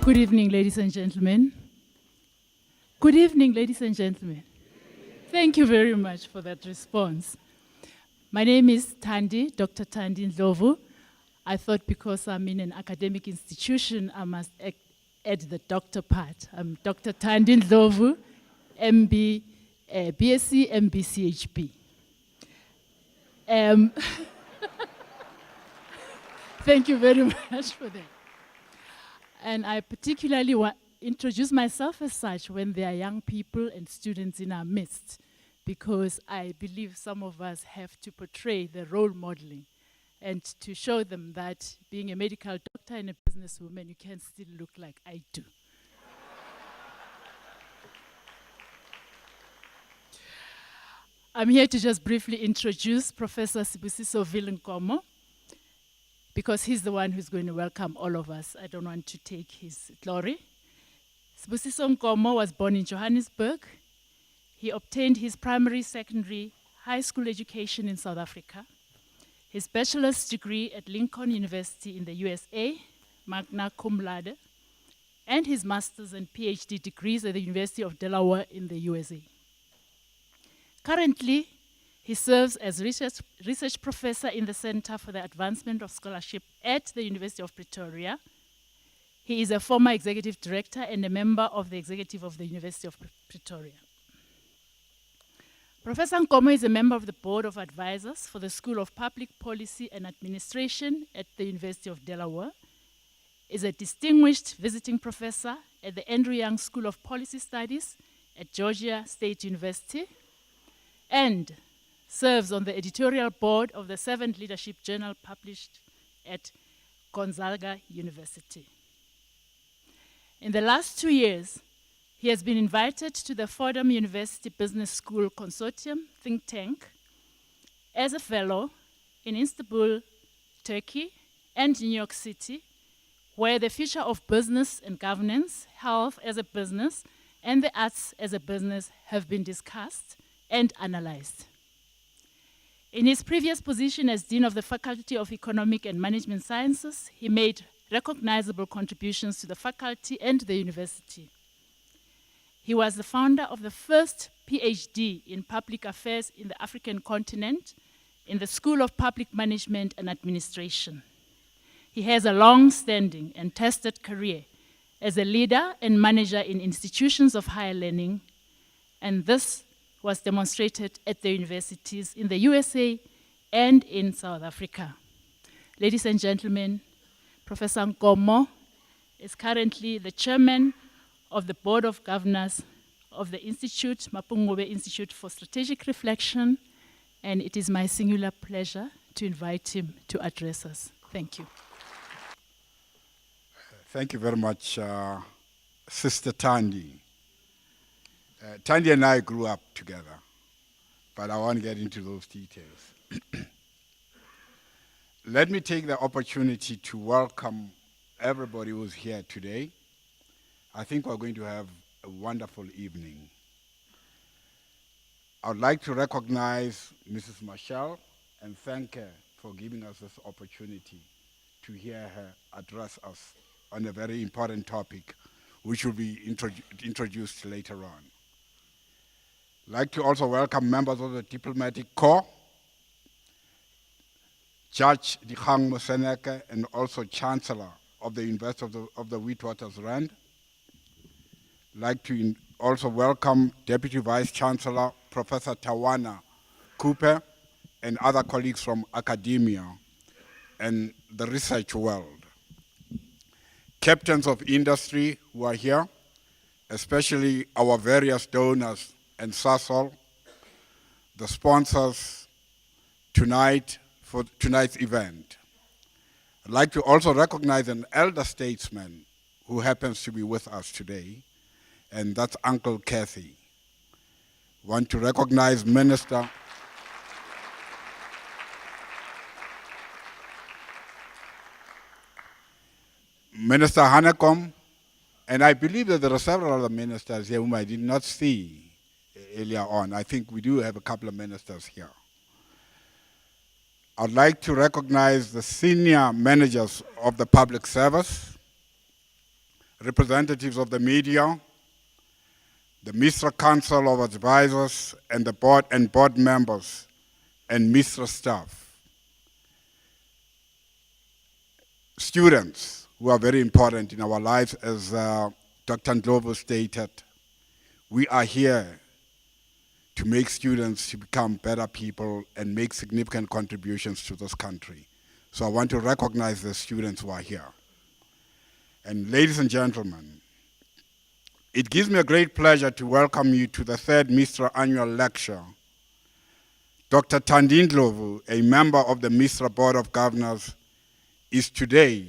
Good evening, ladies and gentlemen. Good evening, ladies and gentlemen. Thank you very much for that response. My name is Thandi, Dr. Thandi Ndlovu. I thought because I'm in an academic institution, I must add the doctor part. I'm Dr. Thandi Ndlovu, MB, BSc, MB, CHP. Thank you very much for that. And I particularly want to introduce myself as such when there are young people and students in our midst, because I believe some of us have to portray the role modeling and to show them that being a medical doctor and a businesswoman, you can still look like I do. I'm here to just briefly introduce Professor Sibusiso Vilenkomo, because he's the one who's going to welcome all of us. I don't want to take his glory. Sibusiso Nkomo was born in Johannesburg. He obtained his primary, secondary, high school education in South Africa, his bachelor's degree at Lincoln University in the USA, magna cum laude, and his master's and PhD degrees at the University of Delaware in the USA. Currently, he serves as research professor in the Center for the Advancement of Scholarship at the University of Pretoria. He is a former executive director and a member of the executive of the University of Pretoria. Professor Nkomo is a member of the Board of Advisors for the School of Public Policy and Administration at the University of Delaware, is a distinguished visiting professor at the Andrew Young School of Policy Studies at Georgia State University, and serves on the editorial board of the 7th Leadership Journal published at Gonzaga University. In the last 2 years, he has been invited to the Fordham University Business School Consortium think tank as a fellow in Istanbul, Turkey, and New York City, where the future of business and governance, health as a business, and the arts as a business have been discussed and analyzed. In his previous position as Dean of the Faculty of Economic and Management Sciences, he made recognizable contributions to the faculty and the university. He was the founder of the first PhD in public affairs in the African continent in the School of Public Management and Administration. He has a long-standing and tested career as a leader and manager in institutions of higher learning, and this was demonstrated at the universities in the USA and in South Africa. Ladies and gentlemen, Professor Nkomo is currently the chairman of the Board of Governors of the Institute, Mapungube Institute for Strategic Reflection, and it is my singular pleasure to invite him to address us. Thank you. Thank you very much, Sister Thandi. Thandi and I grew up together, but I won't get into those details. Let me take the opportunity to welcome everybody who's here today. I think we're going to have a wonderful evening. I would like to recognize Mrs. Marshall and thank her for giving us this opportunity to hear her address us on a very important topic, which will be introduced later on. I'd like to also welcome members of the Diplomatic Corps, Judge Dikgang Moseneke, and also Chancellor of the University of the Witwatersrand. I'd like to also welcome Deputy Vice Chancellor Professor Tawana Cooper and other colleagues from academia and the research world. Captains of industry who are here, especially our various donors and SASOL, the sponsors tonight for tonight's event. I'd like to also recognize an elder statesman who happens to be with us today, and that's Uncle Kathy. Want to recognize Minister Hanekom, and I believe that there are several other ministers here whom I did not see earlier on. I think we do have a couple of ministers here. I'd like to recognize the senior managers of the public service, representatives of the media, the MISTRA Council of Advisors, and the board members, and MISTRA staff. Students, who are very important in our lives, as Dr. Ndlovu stated, we are here to make students to become better people and make significant contributions to this country. So I want to recognize the students who are here. And ladies and gentlemen, it gives me a great pleasure to welcome you to the third MISTRA Annual Lecture. Dr. Thandi Ndlovu, a member of the MISTRA Board of Governors, is today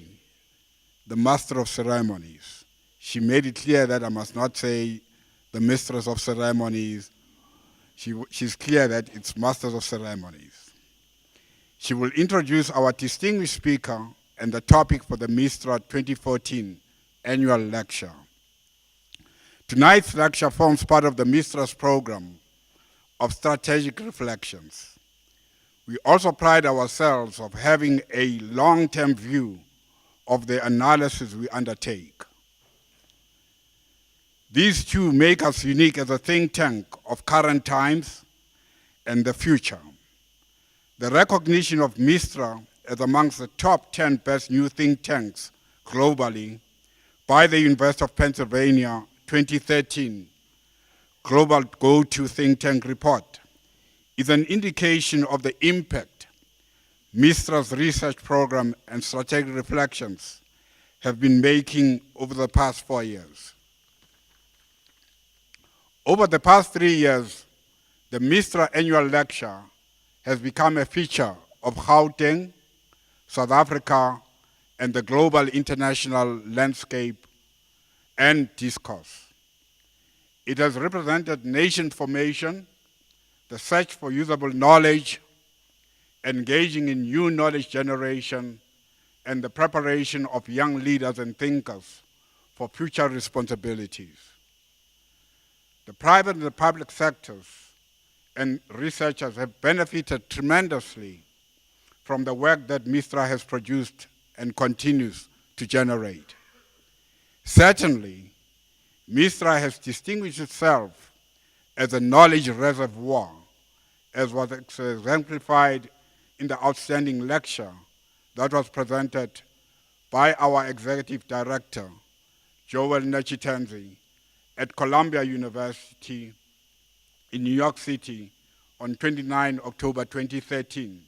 the Master of Ceremonies. She made it clear that I must not say the Mistress of Ceremonies. She's clear that it's Masters of Ceremonies. She will introduce our distinguished speaker and the topic for the MISTRA 2014 Annual Lecture. Tonight's lecture forms part of the MISTRA's program of strategic reflections. We also pride ourselves of having a long-term view of the analysis we undertake. These two make us unique as a think tank of current times and the future. The recognition of MISTRA as amongst the top 10 best new think tanks globally by the University of Pennsylvania 2013 Global Go-To Think Tank Report is an indication of the impact MISTRA's research program and strategic reflections have been making over the past 4 years. Over the past 3 years, the MISTRA Annual Lecture has become a feature of Gauteng, South Africa, and the global international landscape and discourse. It has represented nation formation, the search for usable knowledge, engaging in new knowledge generation, and the preparation of young leaders and thinkers for future responsibilities. The private and the public sectors and researchers have benefited tremendously from the work that MISTRA has produced and continues to generate. Certainly, MISTRA has distinguished itself as a knowledge reservoir, as was exemplified in the outstanding lecture that was presented by our Executive Director, Joel Nechitenzi, at Columbia University in New York City on 29 October 2013,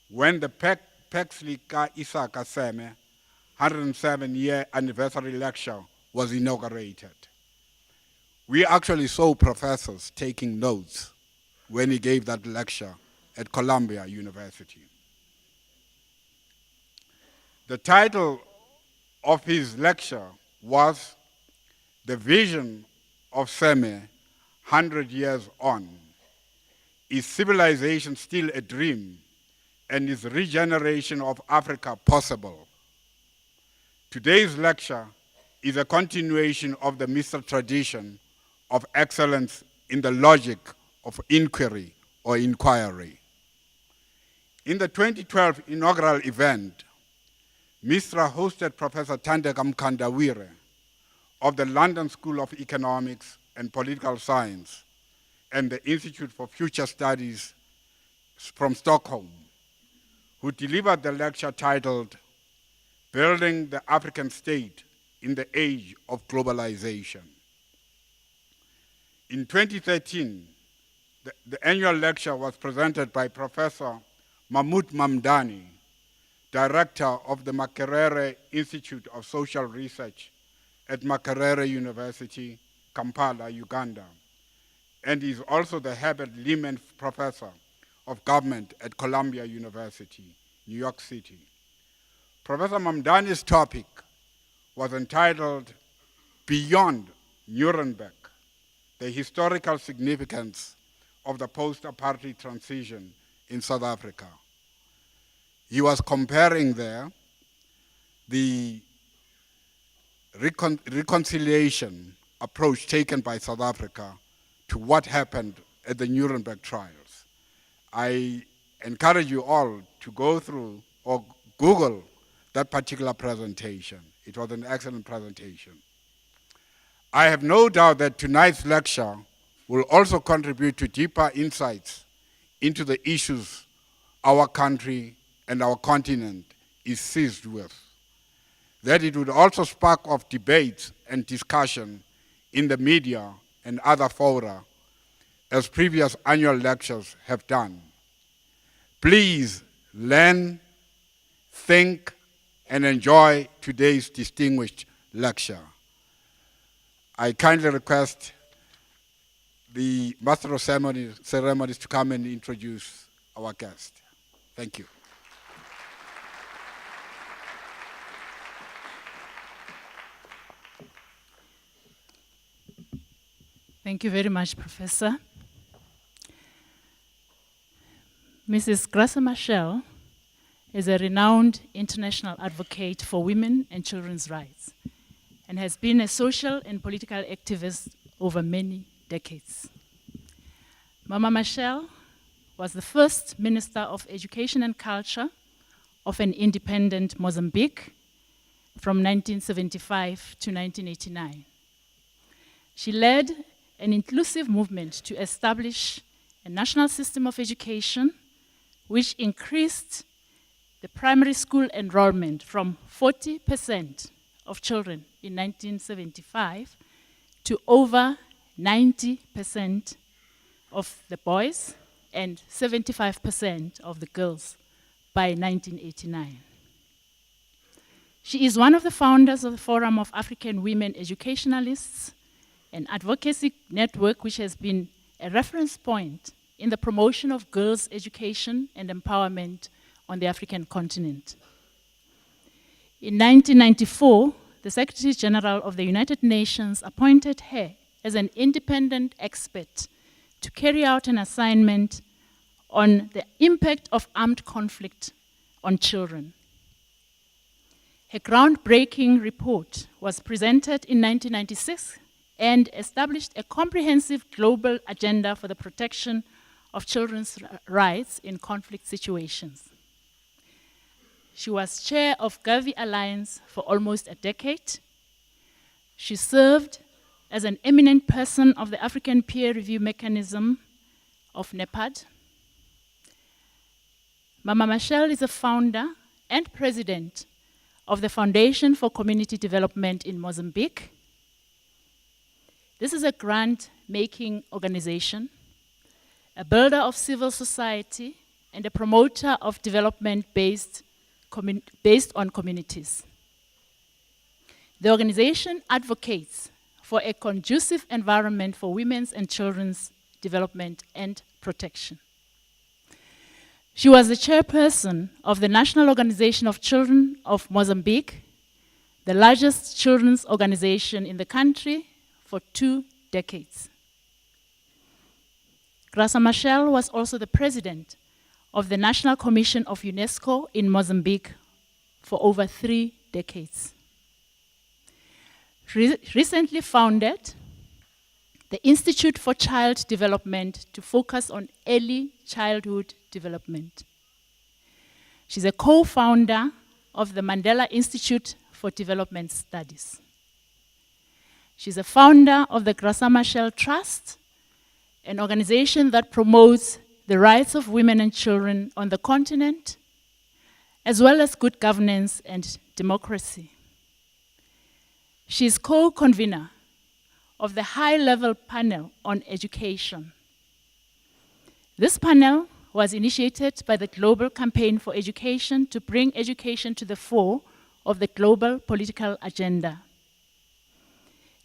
when the Pexley Ka Isaka Seme 107-year anniversary lecture was inaugurated. We actually saw professors taking notes when he gave that lecture at Columbia University. The title of his lecture was "The Vision of Seme 100 Years On. Is Civilization Still a Dream? And is regeneration of Africa possible?" Today's lecture is a continuation of the MISTRA tradition of excellence in the logic of inquiry or inquiry. In the 2012 inaugural event, MISTRA hosted Professor Thandeka Mkandawire of the London School of Economics and Political Science and the Institute for Future Studies from Stockholm, who delivered the lecture titled "Building the African State in the Age of Globalization." In 2013, the annual lecture was presented by Professor Mahmoud Mamdani, Director of the Makerere Institute of Social Research at Makerere University, Kampala, Uganda, and is also the Herbert Lehman Professor of Government at Columbia University, New York City. Professor Mamdani's topic was entitled "Beyond Nuremberg, the Historical Significance of the Post-Apartheid Transition in South Africa." He was comparing there the reconciliation approach taken by South Africa to what happened at the Nuremberg trials. I encourage you all to go through or Google that particular presentation. It was an excellent presentation. I have no doubt that tonight's lecture will also contribute to deeper insights into the issues our country and our continent is seized with. That it would also spark off debates and discussion in the media and other fora, as previous annual lectures have done. Please learn, think, and enjoy today's distinguished lecture. I kindly request the Master of Ceremonies to come and introduce our guest. Thank you. Thank you very much, Professor. Mrs. Graça Machel is a renowned international advocate for women and children's rights and has been a social and political activist over many decades. Mama Machel was the first Minister of Education and Culture of an independent Mozambique from 1975 to 1989. She led an inclusive movement to establish a national system of education which increased the primary school enrollment from 40% of children in 1975 to over 90% of the boys and 75% of the girls by 1989. She is one of the founders of the Forum of African Women Educationalists, an advocacy network which has been a reference point in the promotion of girls' education and empowerment on the African continent. In 1994, the Secretary General of the United Nations appointed her as an independent expert to carry out an assignment on the impact of armed conflict on children. Her groundbreaking report was presented in 1996 and established a comprehensive global agenda for the protection of children's rights in conflict situations. She was chair of Gavi Alliance for almost a decade. She served as an eminent person of the African Peer Review Mechanism of NEPAD. Mama Machel is a founder and president of the Foundation for Community Development in Mozambique. This is a grant-making organization, a builder of civil society, and a promoter of development based on communities. The organization advocates for a conducive environment for women's and children's development and protection. She was the chairperson of the National Organization of Children of Mozambique, the largest children's organization in the country, for 2 decades. Graça Machel was also the president of the National Commission of UNESCO in Mozambique for over 3 decades. Recently founded the Institute for Child Development to focus on early childhood development. She's a co-founder of the Mandela Institute for Development Studies. She's a founder of the Graça Machel Trust, an organization that promotes the rights of women and children on the continent, as well as good governance and democracy. She is co-convener of the high-level panel on education. This panel was initiated by the Global Campaign for Education to bring education to the fore of the global political agenda.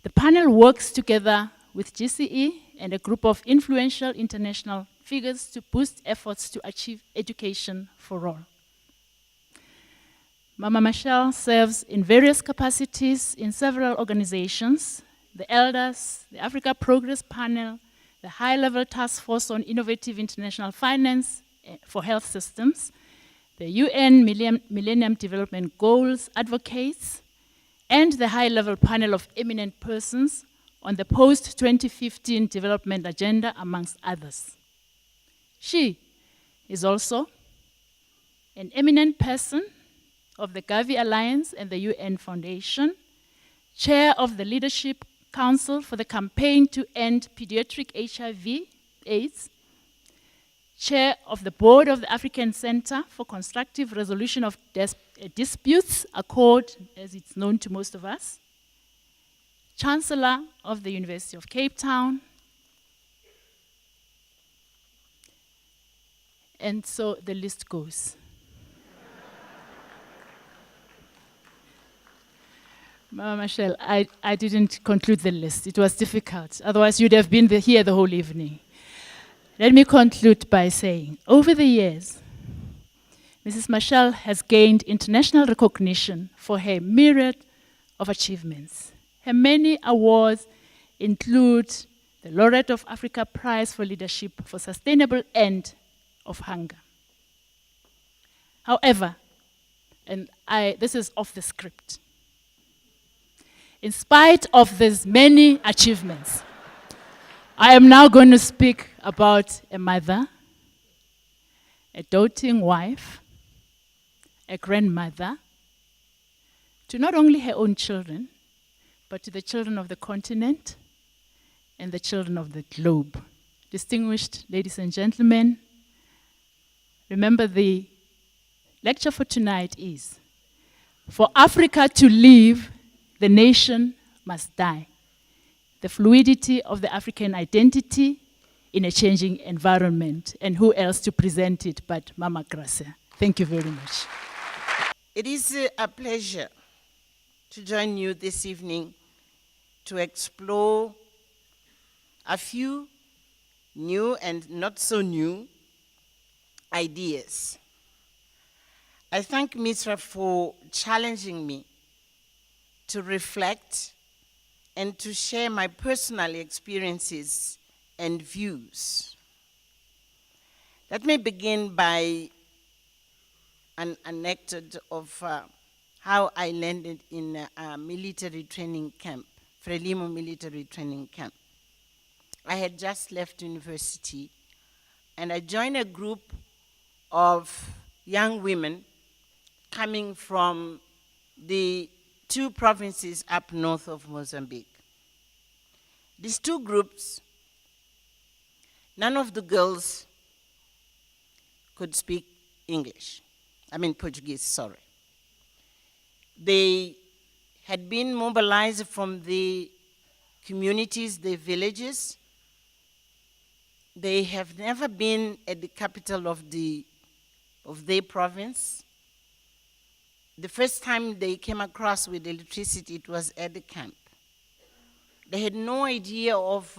The panel works together with GCE and a group of influential international figures to boost efforts to achieve education for all. Mama Machel serves in various capacities in several organizations: the Elders, the Africa Progress Panel, the High-Level Task Force on Innovative International Finance for Health Systems, the UN Millennium Development Goals Advocates, and the High-Level Panel of Eminent Persons on the post-2015 Development Agenda, amongst others. She is also an eminent person of the Gavi Alliance and the UN Foundation, Chair of the Leadership Council for the Campaign to End Pediatric HIV/AIDS, Chair of the Board of the African Center for Constructive Resolution of Disputes, ACCORD, as it's known to most of us, Chancellor of the University of Cape Town, and so the list goes. Mama Michelle, I didn't conclude the list. It was difficult. Otherwise, you'd have been here the whole evening. Let me conclude by saying, over the years, Mrs. Michelle has gained international recognition for her myriad of achievements. Her many awards include the Laureate of Africa Prize for Leadership for Sustainable End of Hunger. However, and this is off the script, in spite of these many achievements, I am now going to speak about a mother, a doting wife, a grandmother, to not only her own children, but to the children of the continent and the children of the globe. Distinguished ladies and gentlemen, remember the lecture for tonight is, for Africa to live, the nation must die. The fluidity of the African identity in a changing environment. And who else to present it but Mama Gracia. Thank you very much. It is a pleasure to join you this evening to explore a few new and not so new ideas. I thank MISTRA for challenging me to reflect and to share my personal experiences and views. Let me begin by an anecdote of how I landed in a military training camp, Frelimo military training camp. I had just left university and I joined a group of young women coming from the 2 provinces up north of Mozambique. These 2 groups, none of the girls could speak Portuguese, sorry. They had been mobilized from the communities, the villages. They have never been at the capital of their province. The first time they came across with electricity, it was at the camp. They had no idea of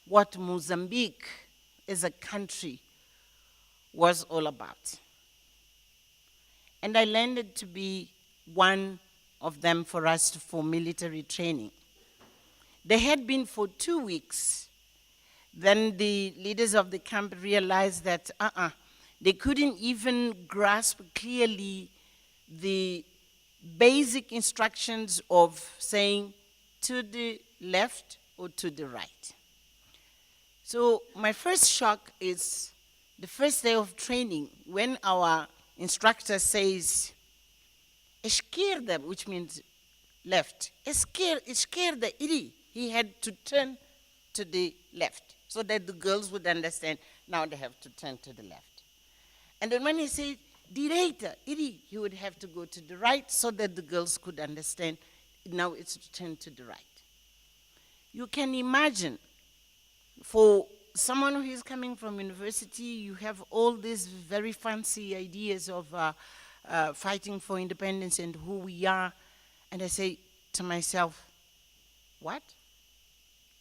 what Mozambique as a country was all about. And I landed to be one of them for us for military training. They had been for 2 weeks. Then the leaders of the camp realized that they couldn't even grasp clearly the basic instructions of saying to the left or to the right. So my first shock is the first day of training when our instructor says, esquerda, which means left. Esquerda, iri. He had to turn to the left so that the girls would understand now they have to turn to the left. And then when he said, direita, iri, he would have to go to the right so that the girls could understand now it's to turn to the right. You can imagine, for someone who is coming from university, you have all these very fancy ideas of fighting for independence and who we are. And I say to myself, what?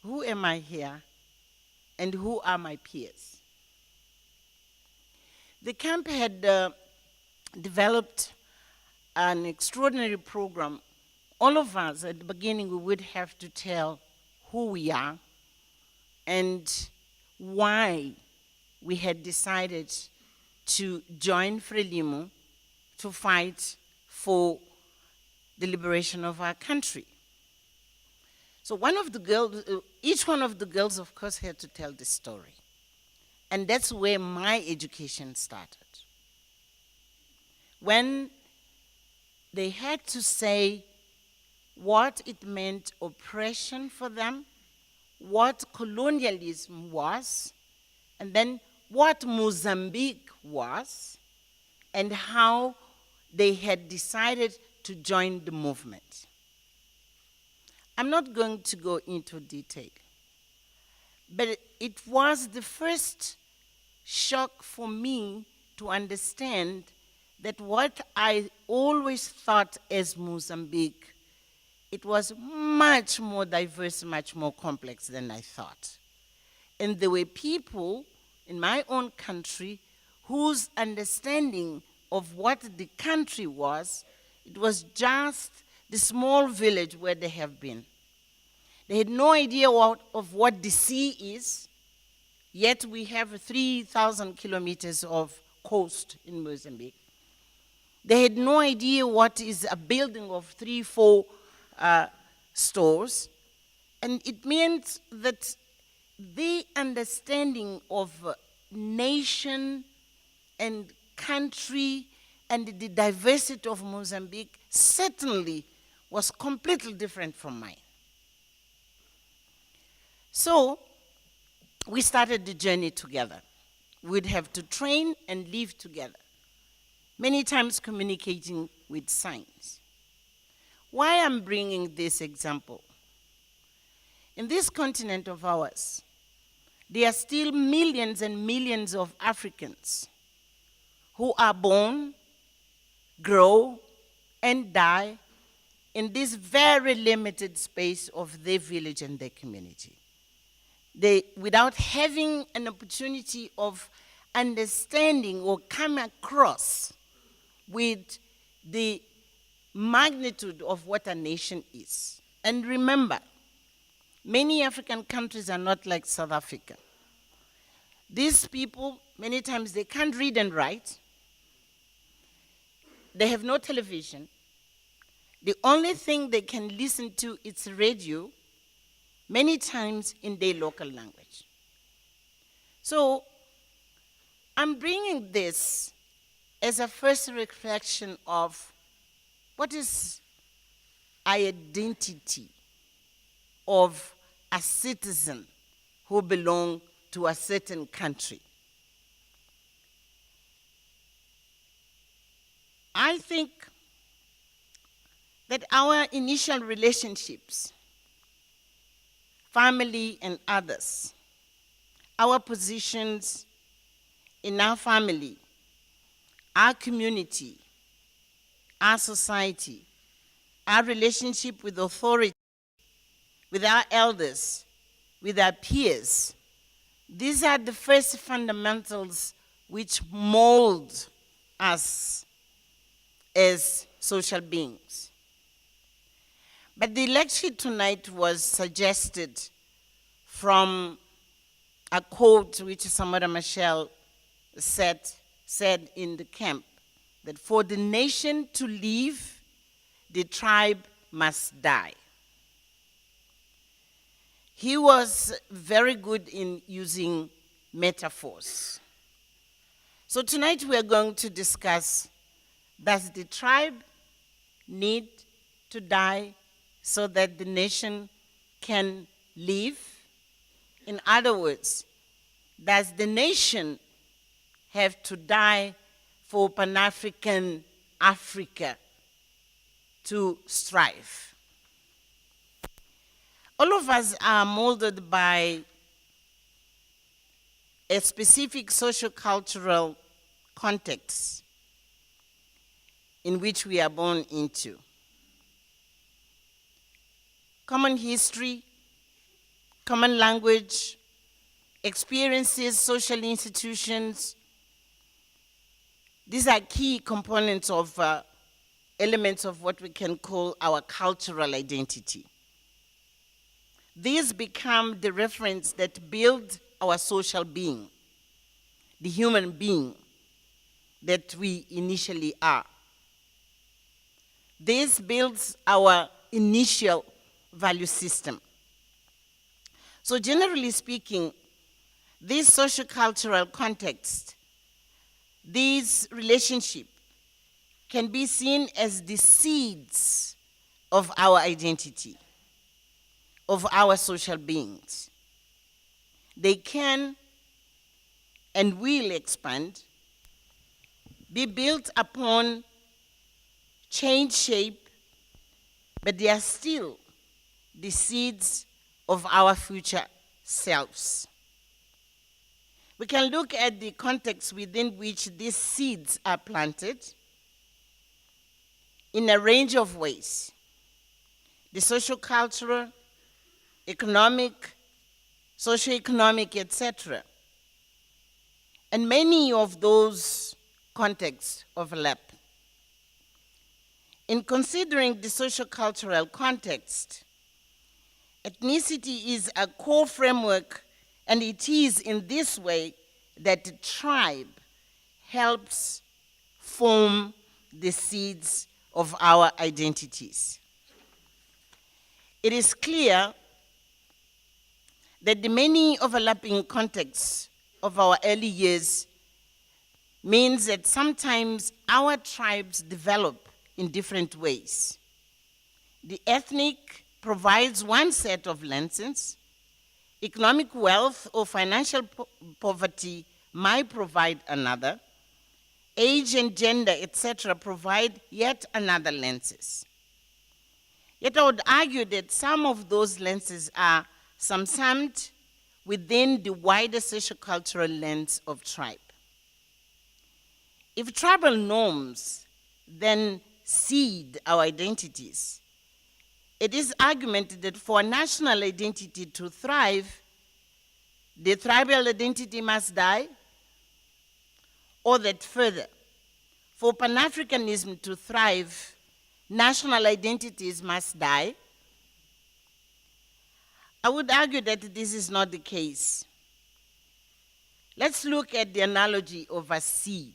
Who am I here? And who are my peers? The camp had developed an extraordinary program. All of us at the beginning, we would have to tell who we are and why we had decided to join Frelimo to fight for the liberation of our country. So one of the girls, each one of the girls, of course, had to tell the story. And that's where my education started. When they had to say what it meant oppression for them, what colonialism was, and then what Mozambique was, and how they had decided to join the movement. I'm not going to go into detail, but it was the first shock for me to understand that what I always thought as Mozambique, it was much more diverse, much more complex than I thought. And there were people in my own country whose understanding of what the country was, it was just the small village where they have been. They had no idea of what the sea is, yet we have 3,000 kilometers of coast in Mozambique. They had no idea what is a building of 3-4 stores. And it meant that the understanding of nation and country and the diversity of Mozambique certainly was completely different from mine. So we started the journey together. We'd have to train and live together, many times communicating with signs. Why I'm bringing this example? In this continent of ours, there are still millions and millions of Africans who are born, grow, and die in this very limited space of their village and their community. Without having an opportunity of understanding or coming across with the magnitude of what a nation is. And remember, many African countries are not like South Africa. These people, many times they can't read and write. They have no television. The only thing they can listen to is radio, many times in their local language. So I'm bringing this as a first reflection of what is identity of a citizen who belongs to a certain country. I think that our initial relationships, family and others, our positions in our family, our community, our society, our relationship with authority, with our elders, with our peers, these are the first fundamentals which mold us as social beings. But the lecture tonight was suggested from a quote which Samora Machel said in the camp, that for the nation to live, the tribe must die. He was very good in using metaphors. So tonight we are going to discuss, does the tribe need to die so that the nation can live? In other words, does the nation have to die for Pan-African Africa to strive? All of us are molded by a specific socio-cultural context in which we are born into. Common history, common language, experiences, social institutions. These are key components of elements of what we can call our cultural identity. These become the reference that build our social being, the human being that we initially are. This builds our initial value system. So generally speaking, this social-cultural context, these relationships can be seen as the seeds of our identity, of our social beings. They can and will expand, be built upon, change shape, but they are still the seeds of our future selves. We can look at the context within which these seeds are planted in a range of ways: the socio-cultural, economic, socio-economic, etc. And many of those contexts overlap. In considering the socio-cultural context, ethnicity is a core framework, and it is in this way that the tribe helps form the seeds of our identities. It is clear that the many overlapping contexts of our early years means that sometimes our tribes develop in different ways. The ethnic provides one set of lenses. Economic wealth or financial poverty might provide another. Age and gender, etc., provide yet another lenses. Yet I would argue that some of those lenses are subsumed within the wider sociocultural lens of tribe. If tribal norms then seed our identities, it is argumented that for a national identity to thrive, the tribal identity must die, or that further, for Pan-Africanism to thrive, national identities must die. I would argue that this is not the case. Let's look at the analogy of a seed.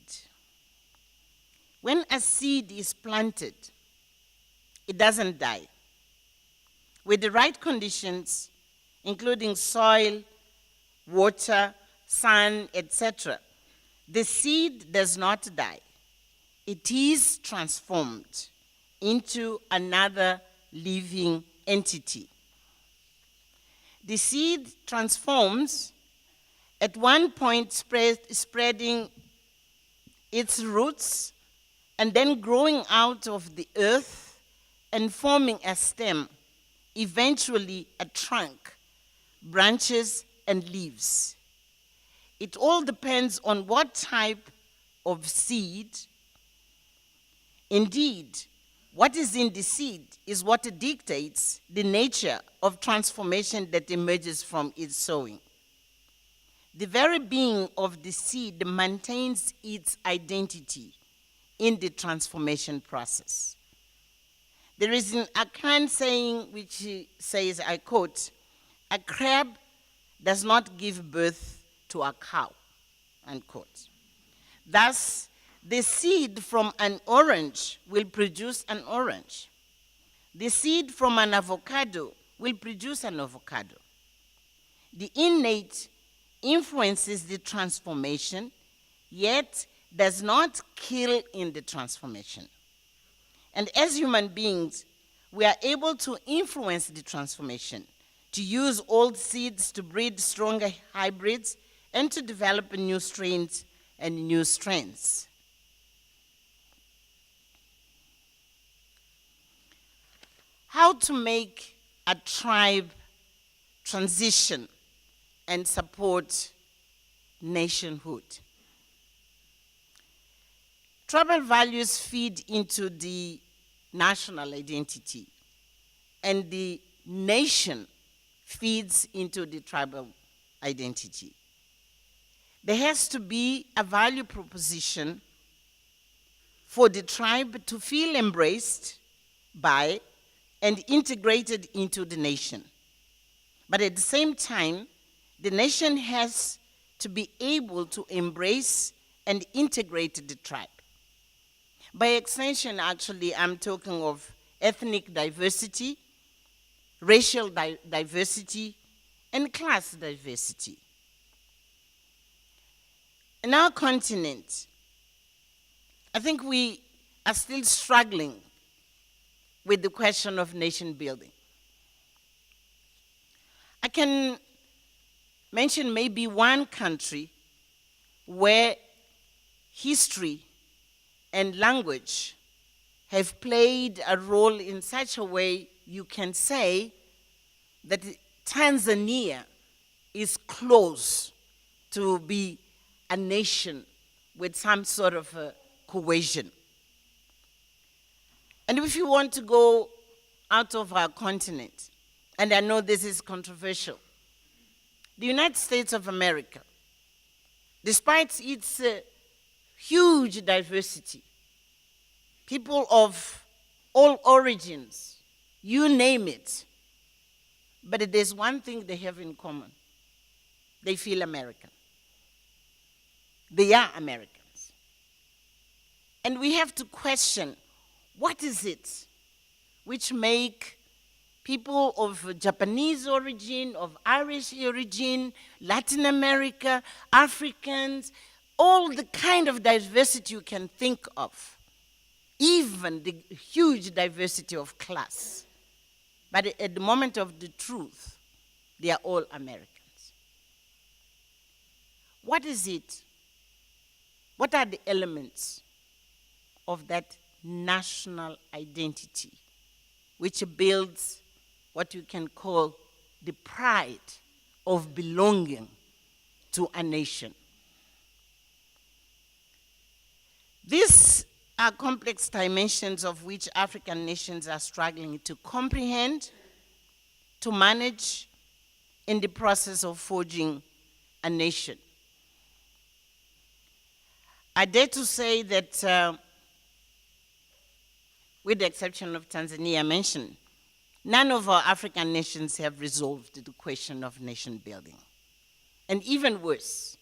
When a seed is planted, it doesn't die. With the right conditions, including soil, water, sun, etc., the seed does not die. It is transformed into another living entity. The seed transforms, at one point spreading its roots and then growing out of the earth and forming a stem, eventually a trunk, branches, and leaves. It all depends on what type of seed. Indeed, what is in the seed is what dictates the nature of transformation that emerges from its sowing. The very being of the seed maintains its identity in the transformation process. There is an Akan saying which says, I quote, "A crab does not give birth to a cow," unquote. Thus, the seed from an orange will produce an orange. The seed from an avocado will produce an avocado. The innate influences the transformation, yet does not kill in the transformation. And as human beings, we are able to influence the transformation, to use old seeds to breed stronger hybrids, and to develop new strains and new strengths. How to make a tribe transition and support nationhood. Tribal values feed into the national identity, and the nation feeds into the tribal identity. There has to be a value proposition for the tribe to feel embraced by and integrated into the nation. But at the same time, the nation has to be able to embrace and integrate the tribe. By extension, actually, I'm talking of ethnic diversity, racial diversity, and class diversity. In our continent, I think we are still struggling with the question of nation building. I can mention maybe one country where history and language have played a role in such a way you can say that Tanzania is close to be a nation with some sort of a cohesion. And if you want to go out of our continent, and I know this is controversial, the United States of America, despite its huge diversity, people of all origins, you name it, but there's one thing they have in common. They feel American. They are Americans. And we have to question, what is it which make people of Japanese origin, of Irish origin, Latin America, Africans, all the kind of diversity you can think of, even the huge diversity of class. But at the moment of the truth, they are all Americans. What is it? What are the elements of that national identity which builds what you can call the pride of belonging to a nation? These are complex dimensions of which African nations are struggling to comprehend, to manage in the process of forging a nation. I dare to say that, with the exception of Tanzania I mentioned, none of our African nations have resolved the question of nation building. And even worse,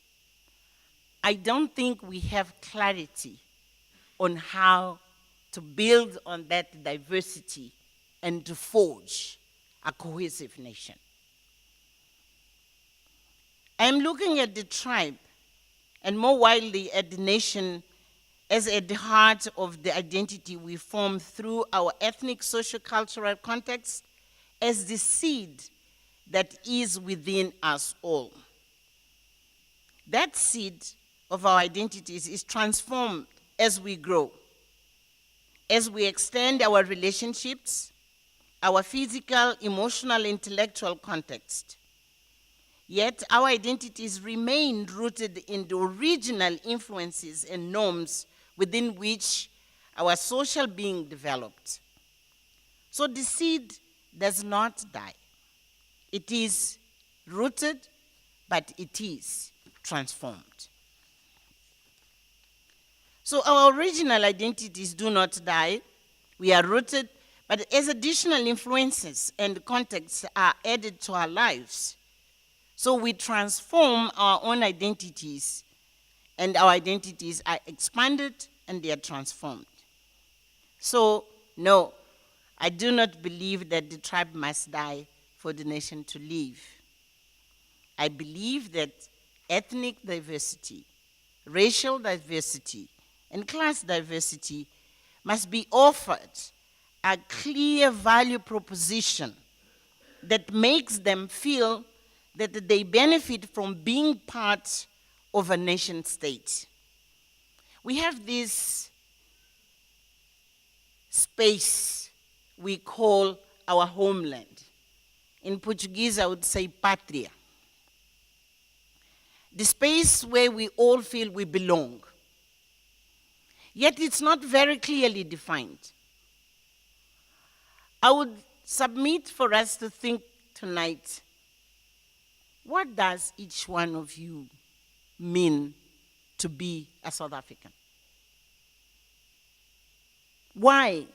I don't think we have clarity on how to build on that diversity and to forge a cohesive nation. I'm looking at the tribe, and more widely at the nation, as at the heart of the identity we form through our ethnic, socio-cultural context, as the seed that is within us all. That seed of our identities is transformed as we grow, as we extend our relationships, our physical, emotional, intellectual context. Yet our identities remain rooted in the original influences and norms within which our social being developed. So the seed does not die. It is rooted, but it is transformed. So our original identities do not die. We are rooted, but as additional influences and contexts are added to our lives, so we transform our own identities, and our identities are expanded and they are transformed. So, no, I do not believe that the tribe must die for the nation to live. I believe that ethnic diversity, racial diversity, and class diversity must be offered a clear value proposition that makes them feel that they benefit from being part of a nation state. We have this space we call our homeland. In Portuguese, I would say pátria. The space where we all feel we belong. Yet it's not very clearly defined. I would submit for us to think tonight, what does each one of you mean to be a South African? Why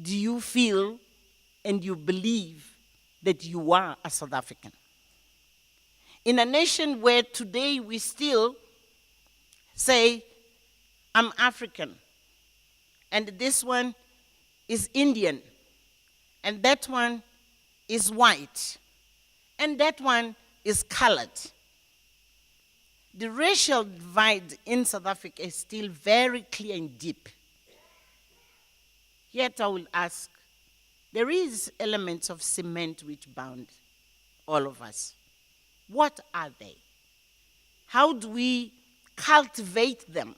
do you feel and you believe that you are a South African? In a nation where today we still say, I'm African, and this one is Indian, and that one is white, and that one is colored. The racial divide in South Africa is still very clear and deep. Yet I will ask, there is elements of cement which bound all of us. What are they? How do we cultivate them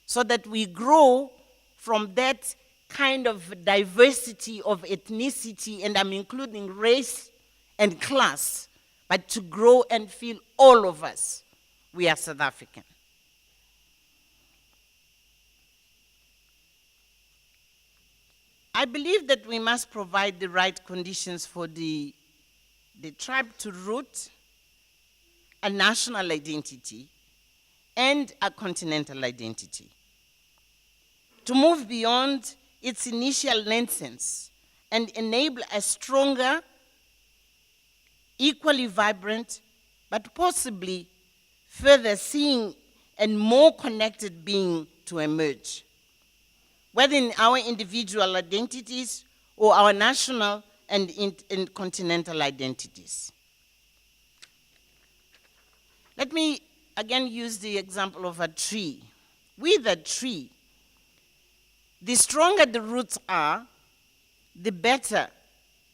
so that we grow from that kind of diversity of ethnicity, and I'm including race and class, but to grow and feel all of us, we are South African. I believe that we must provide the right conditions for the tribe to root a national identity and a continental identity, to move beyond its initial nonsense and enable a stronger, equally vibrant, but possibly further seeing and more connected being to emerge, whether in our individual identities or our national and continental identities. Let me again use the example of a tree. With a tree, the stronger the roots are, the better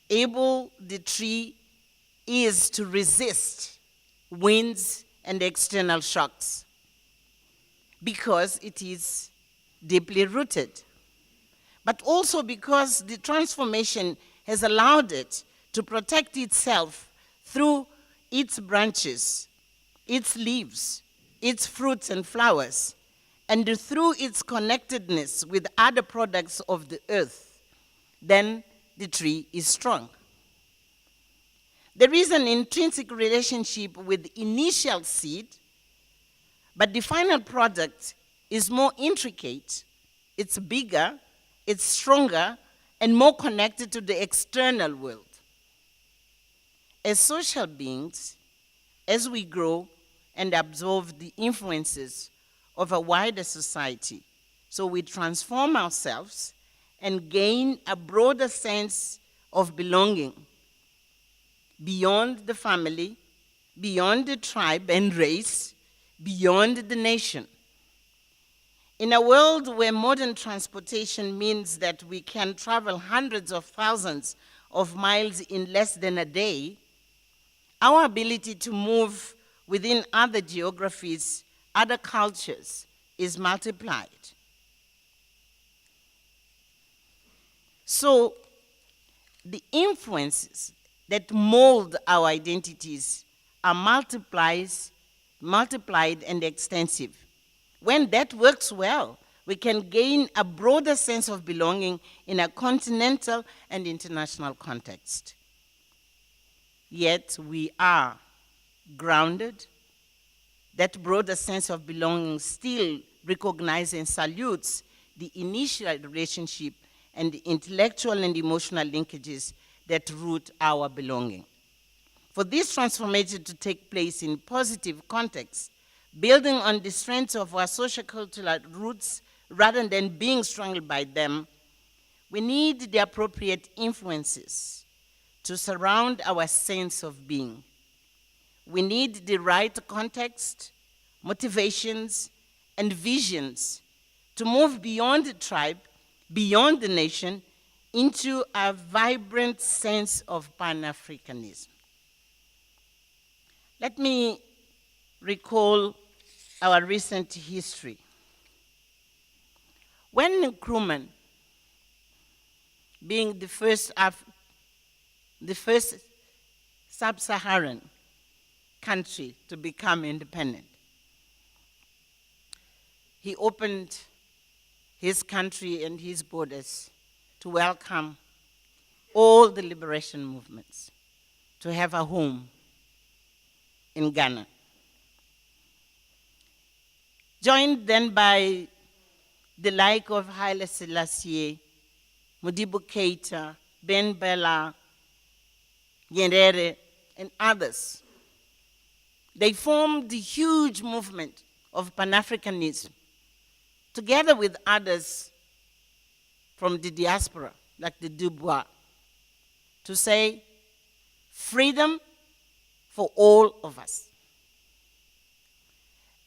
able the tree is to resist winds and external shocks, because it is deeply rooted, but also because the transformation has allowed it to protect itself through its branches, its leaves, its fruits and flowers, and through its connectedness with other products of the earth. Then the tree is strong. There is an intrinsic relationship with the initial seed, but the final product is more intricate, it's bigger, it's stronger, and more connected to the external world. As social beings, as we grow and absorb the influences of a wider society, so we transform ourselves and gain a broader sense of belonging beyond the family, beyond the tribe and race, beyond the nation. In a world where modern transportation means that we can travel hundreds of thousands of miles in less than a day, our ability to move within other geographies, other cultures, is multiplied. So the influences that mold our identities are multiplied and extensive. When that works well, we can gain a broader sense of belonging in a continental and international context. Yet we are grounded. That broader sense of belonging still recognizes and salutes the initial relationship and the intellectual and emotional linkages that root our belonging. For this transformation to take place in positive context, building on the strengths of our sociocultural roots rather than being strangled by them, we need the appropriate influences to surround our sense of being. We need the right context, motivations, and visions to move beyond the tribe, beyond the nation, into a vibrant sense of Pan-Africanism. Let me recall our recent history. When Nkrumah, being the first sub-Saharan country to become independent, he opened his country and his borders to welcome all the liberation movements to have a home in Ghana. Joined then by the like of Haile Selassie, Modibo Keita, Ben Bella, Nyerere, and others. They formed the huge movement of Pan-Africanism, together with others from the diaspora, like the Dubois, to say, freedom for all of us.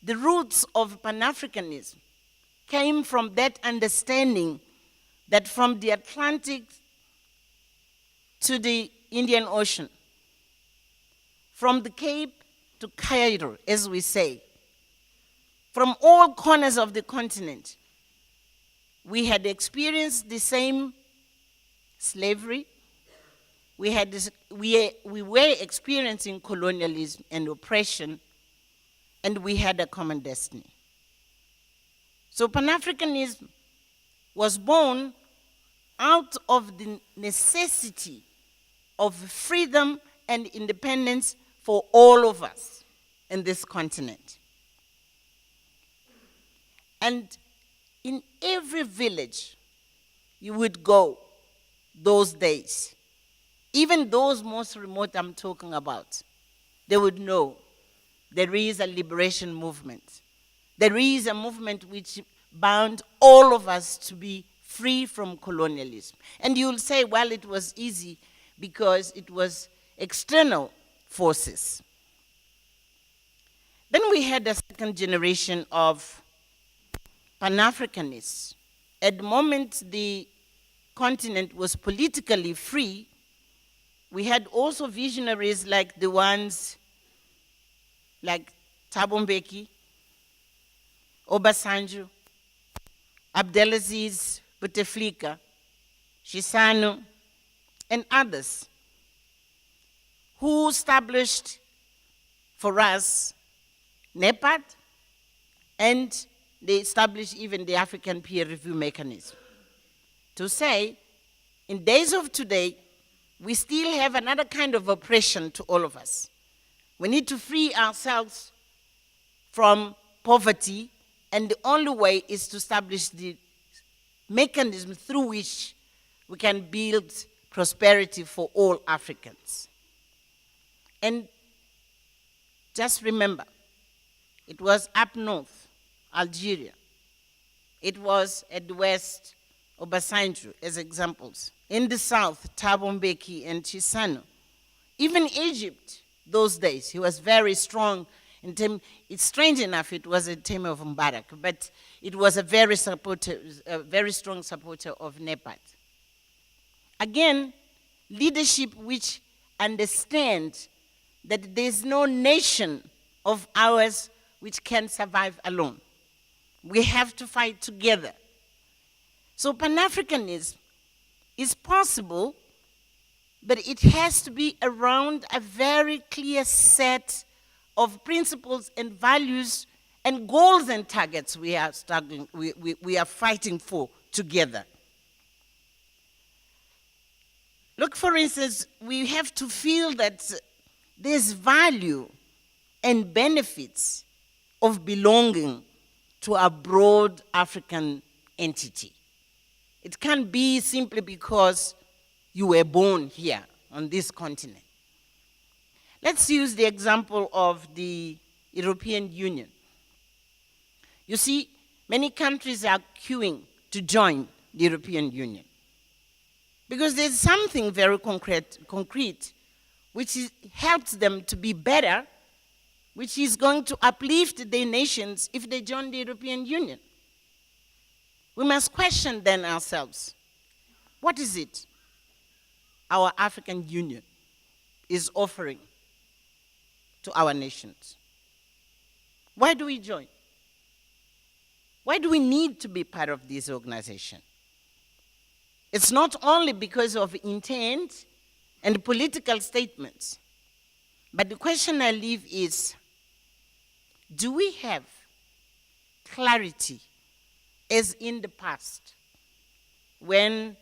The roots of Pan-Africanism came from that understanding that from the Atlantic to the Indian Ocean, from the Cape to Cairo, as we say, from all corners of the continent, we had experienced the same slavery. We were experiencing colonialism and oppression, and we had a common destiny. So Pan-Africanism was born out of the necessity of freedom and independence for all of us in this continent. And in every village you would go those days, even those most remote I'm talking about, they would know there is a liberation movement. There is a movement which bound all of us to be free from colonialism. And you'll say, well, it was easy because it was external forces. Then we had a second generation of Pan-Africanists. At the moment the continent was politically free, we had also visionaries like the ones like Thabo Mbeki, Obasanjo, Abdelaziz Bouteflika, Shisano, and others who established for us NEPAD, and they established even the African peer review mechanism. To say, in days of today, we still have another kind of oppression to all of us. We need to free ourselves from poverty, and the only way is to establish the mechanism through which we can build prosperity for all Africans. And just remember, it was up north, Algeria. It was at the west, Obasanjo, as examples. In the south, Thabo Mbeki and Shisano. Even Egypt, those days, he was very strong. It's strange enough, it was a time of Mubarak, but it was a very strong supporter of NEPAD. Again, leadership which understands that there's no nation of ours which can survive alone. We have to fight together. So Pan-Africanism is possible, but it has to be around a very clear set of principles and values and goals and targets we are struggling, we are fighting for together. Look, for instance, we have to feel that there's value and benefits of belonging to a broad African entity. It can't be simply because you were born here on this continent. Let's use the example of the European Union. You see, many countries are queuing to join the European Union because there's something very concrete which helps them to be better, which is going to uplift their nations if they join the European Union. We must question then ourselves, what is it our African Union is offering to our nations? Why do we join? Why do we need to be part of this organization? It's not only because of intent and political statements, but the question I leave is, do we have clarity as in the past when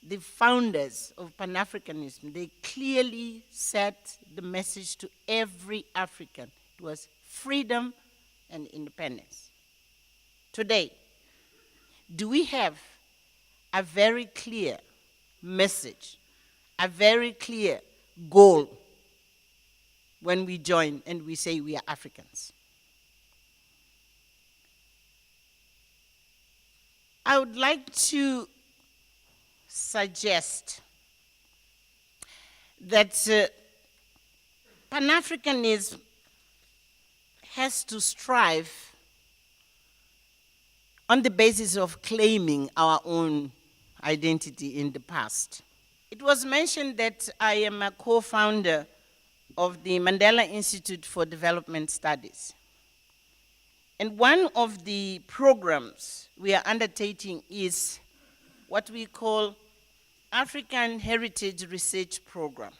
the founders of Pan-Africanism, they clearly set the message to every African. It was freedom and independence. Today, do we have a very clear message, a very clear goal when we join and we say we are Africans? I would like to suggest that Pan-Africanism has to strive on the basis of claiming our own identity in the past. It was mentioned that I am a co-founder of the Mandela Institute for Development Studies. And one of the programs we are undertaking is what we call African Heritage Research Program.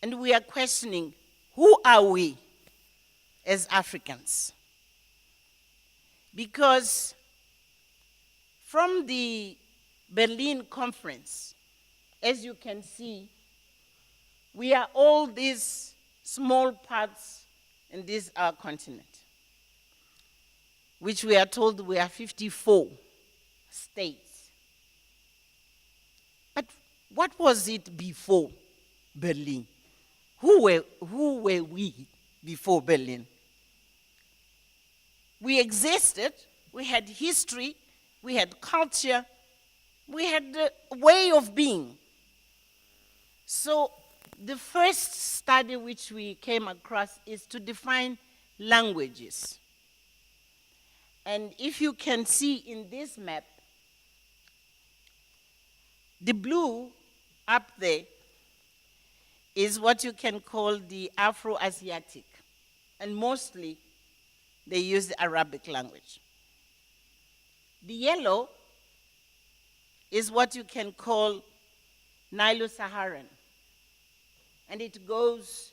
And we are questioning, who are we as Africans? Because from the Berlin conference, as you can see, we are all these small parts in this our continent, which we are told we are 54 states. But what was it before Berlin? Who were we before Berlin? We existed, we had history, we had culture, we had a way of being. So the first study which we came across is to define languages. And if you can see in this map, the blue up there is what you can call the Afro-Asiatic. And mostly, they use the Arabic language. The yellow is what you can call Nilo-Saharan. And it goes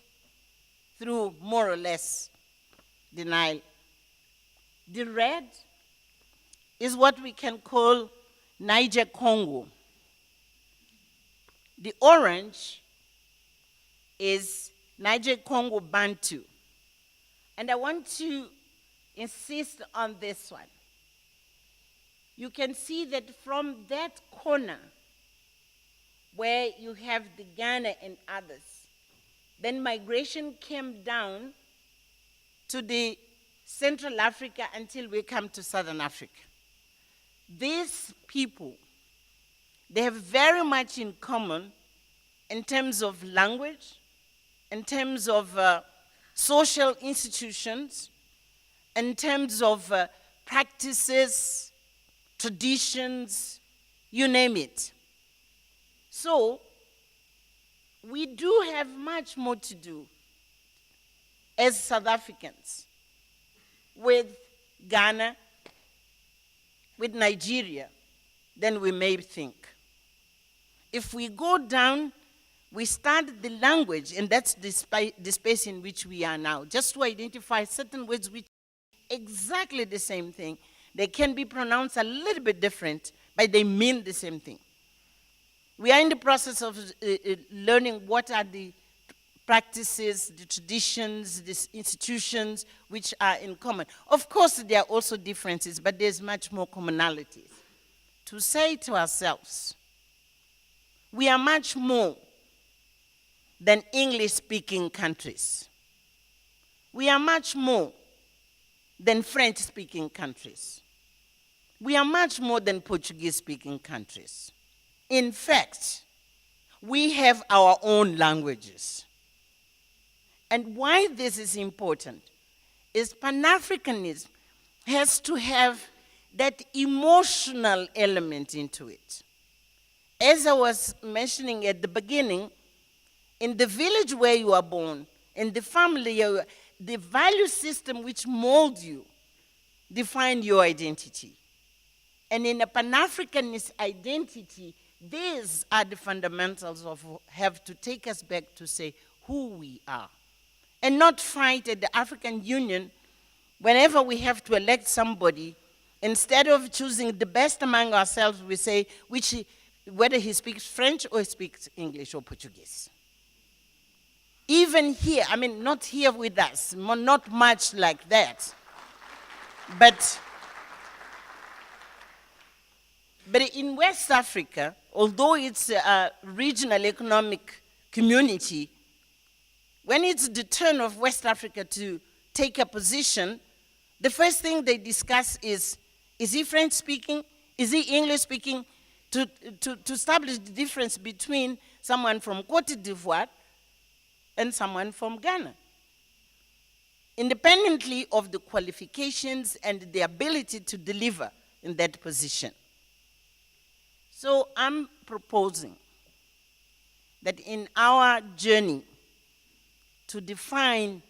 through more or less the Nile. The red is what we can call Niger-Congo. The orange is Niger-Congo Bantu. And I want to insist on this one. You can see that from that corner where you have the Ghana and others, then migration came down to the Central Africa until we come to Southern Africa. These people, they have very much in common in terms of language, in terms of social institutions, in terms of practices, traditions, you name it. So, we do have much more to do as South Africans with Ghana, with Nigeria, than we may think. If we go down, we start the language, and that's the space in which we are now, just to identify certain words which are exactly the same thing. They can be pronounced a little bit different, but they mean the same thing. We are in the process of learning what are the practices, the traditions, the institutions which are in common. Of course, there are also differences, but there's much more commonalities. To say to ourselves, we are much more than English-speaking countries. We are much more than French-speaking countries. We are much more than Portuguese-speaking countries. In fact, we have our own languages. And why this is important is Pan-Africanism has to have that emotional element into it. As I was mentioning at the beginning, in the village where you are born, in the family, the value system which molds you define your identity. And in a Pan-Africanist identity, these are the fundamentals of have to take us back to say who we are. And not fight at the African Union whenever we have to elect somebody, instead of choosing the best among ourselves, we say whether he speaks French or he speaks English or Portuguese. Even here, I mean, not here with us, not much like that, but in West Africa, although it's a regional economic community, when it's the turn of West Africa to take a position, the first thing they discuss is he French speaking? Is he English speaking? To establish the difference between someone from Côte d'Ivoire and someone from Ghana, independently of the qualifications and the ability to deliver in that position. So I'm proposing that in our journey to define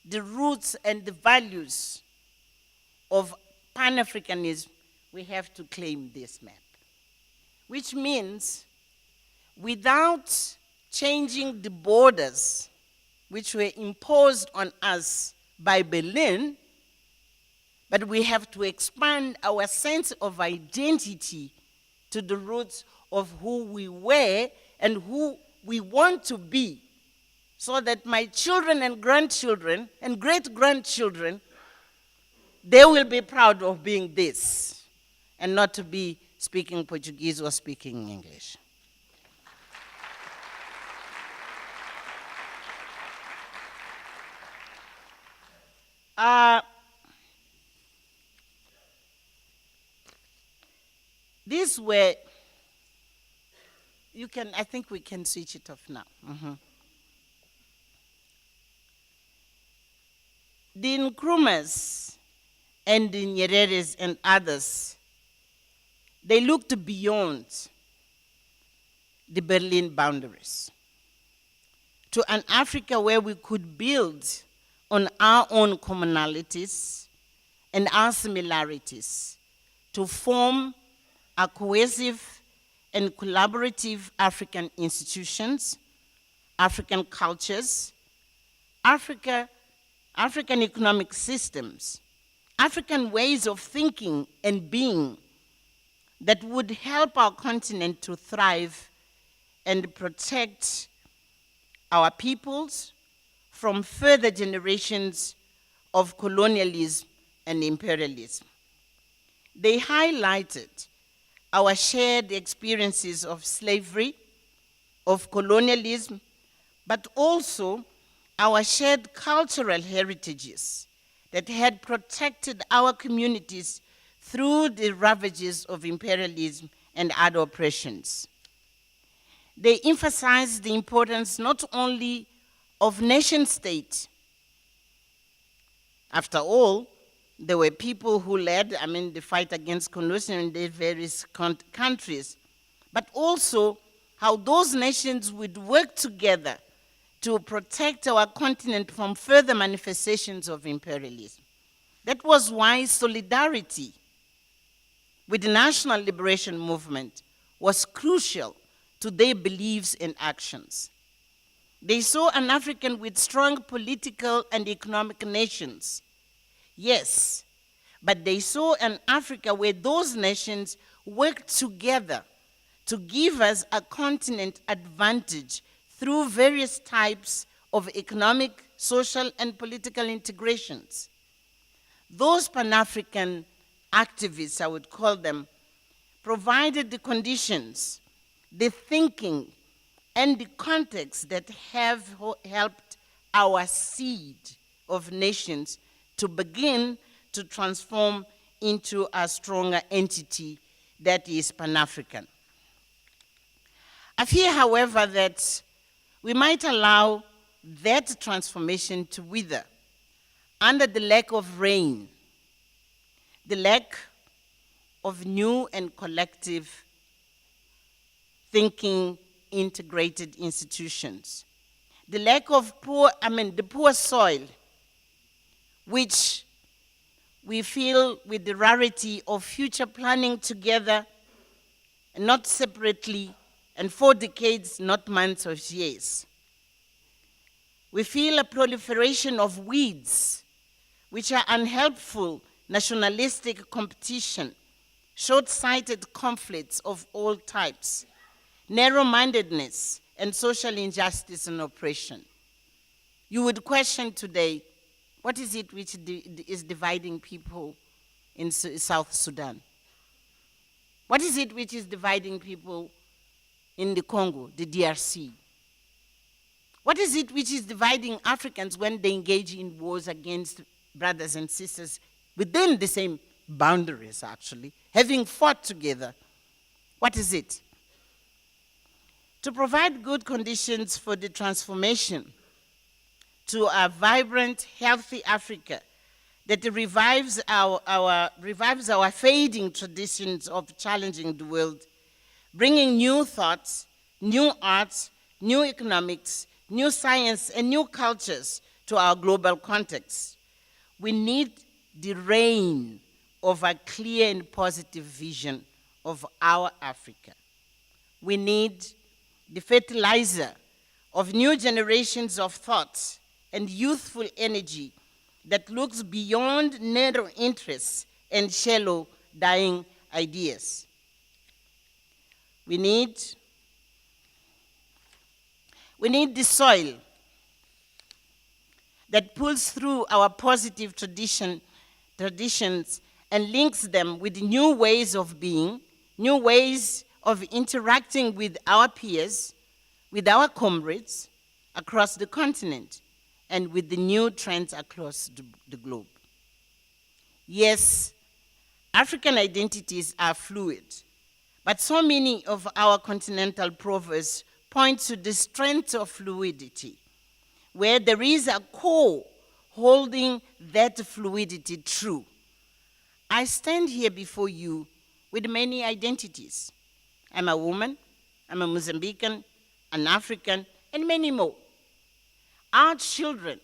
the roots and the values of Pan-Africanism, we have to claim this map. Which means without changing the borders which were imposed on us by Berlin, but we have to expand our sense of identity to the roots of who we were and who we want to be, so that my children and grandchildren and great-grandchildren, they will be proud of being this and not to be speaking Portuguese or speaking English. These were, I think we can switch it off now. The Nkrumahs and the Nyereres and others, they looked beyond the Berlin boundaries to an Africa where we could build on our own commonalities and our similarities to form a cohesive and collaborative African institutions, African cultures, African economic systems, African ways of thinking and being that would help our continent to thrive and protect our peoples from further generations of colonialism and imperialism. They highlighted our shared experiences of slavery, of colonialism, but also our shared cultural heritages that had protected our communities through the ravages of imperialism and other oppressions. They emphasized the importance not only of nation state. After all, there were people who led, the fight against colonialism in the various countries, but also how those nations would work together to protect our continent from further manifestations of imperialism. That was why solidarity with the national liberation movement was crucial to their beliefs and actions. They saw an African with strong political and economic nations. Yes, but they saw an Africa where those nations worked together to give us a continent advantage through various types of economic, social, and political integrations. Those Pan-African activists, I would call them, provided the conditions, the thinking, and the context that have helped our seed of nations to begin to transform into a stronger entity that is Pan-African. I fear, however, that we might allow that transformation to wither under the lack of rain, the lack of new and collective thinking integrated institutions, the lack of the poor soil, which we feel with the rarity of future planning together, not separately, and for decades, not months or years. We feel a proliferation of weeds, which are unhelpful nationalistic competition, short-sighted conflicts of all types, narrow-mindedness, and social injustice and oppression. You would question today, what is it which is dividing people in South Sudan? What is it which is dividing people in the Congo, the DRC? What is it which is dividing Africans when they engage in wars against brothers and sisters within the same boundaries, actually, having fought together? What is it? To provide good conditions for the transformation to a vibrant, healthy Africa that revives our fading traditions of challenging the world, bringing new thoughts, new arts, new economics, new science, and new cultures to our global context. We need the rain of a clear and positive vision of our Africa. We need the fertilizer of new generations of thoughts and youthful energy that looks beyond narrow interests and shallow, dying ideas. We need the soil that pulls through our positive traditions and links them with new ways of being, new ways of interacting with our peers, with our comrades across the continent, and with the new trends across the globe. Yes, African identities are fluid, but so many of our continental proverbs point to the strength of fluidity, where there is a core holding that fluidity true. I stand here before you with many identities. I'm a woman, I'm a Mozambican, an African, and many more. Our children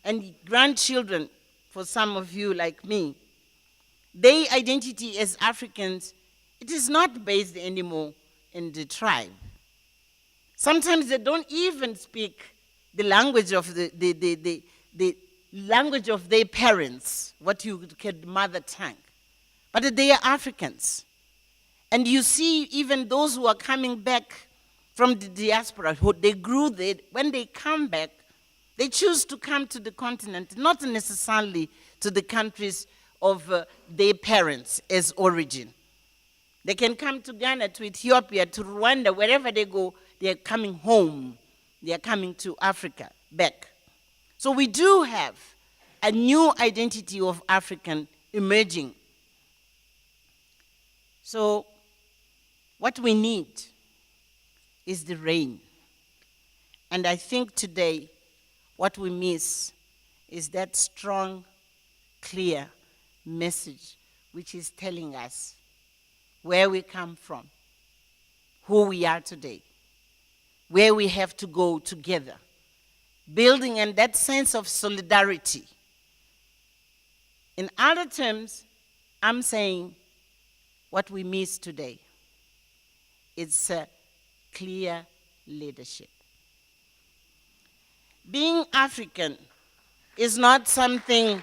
and grandchildren, for some of you like me, their identity as Africans, it is not based anymore in the tribe. Sometimes they don't even speak the language of the language of their parents, what you call mother tongue. But they are Africans. And you see even those who are coming back from the diaspora, who they grew there, when they come back, they choose to come to the continent, not necessarily to the countries of their parents as origin. They can come to Ghana, to Ethiopia, to Rwanda, wherever they go, they are coming home. They are coming to Africa, back. So we do have a new identity of African emerging. So what we need is the rain. And I think today what we miss is that strong, clear message which is telling us where we come from, who we are today, where we have to go together, building in that sense of solidarity. In other terms, I'm saying what we miss today is clear leadership. Being African is not something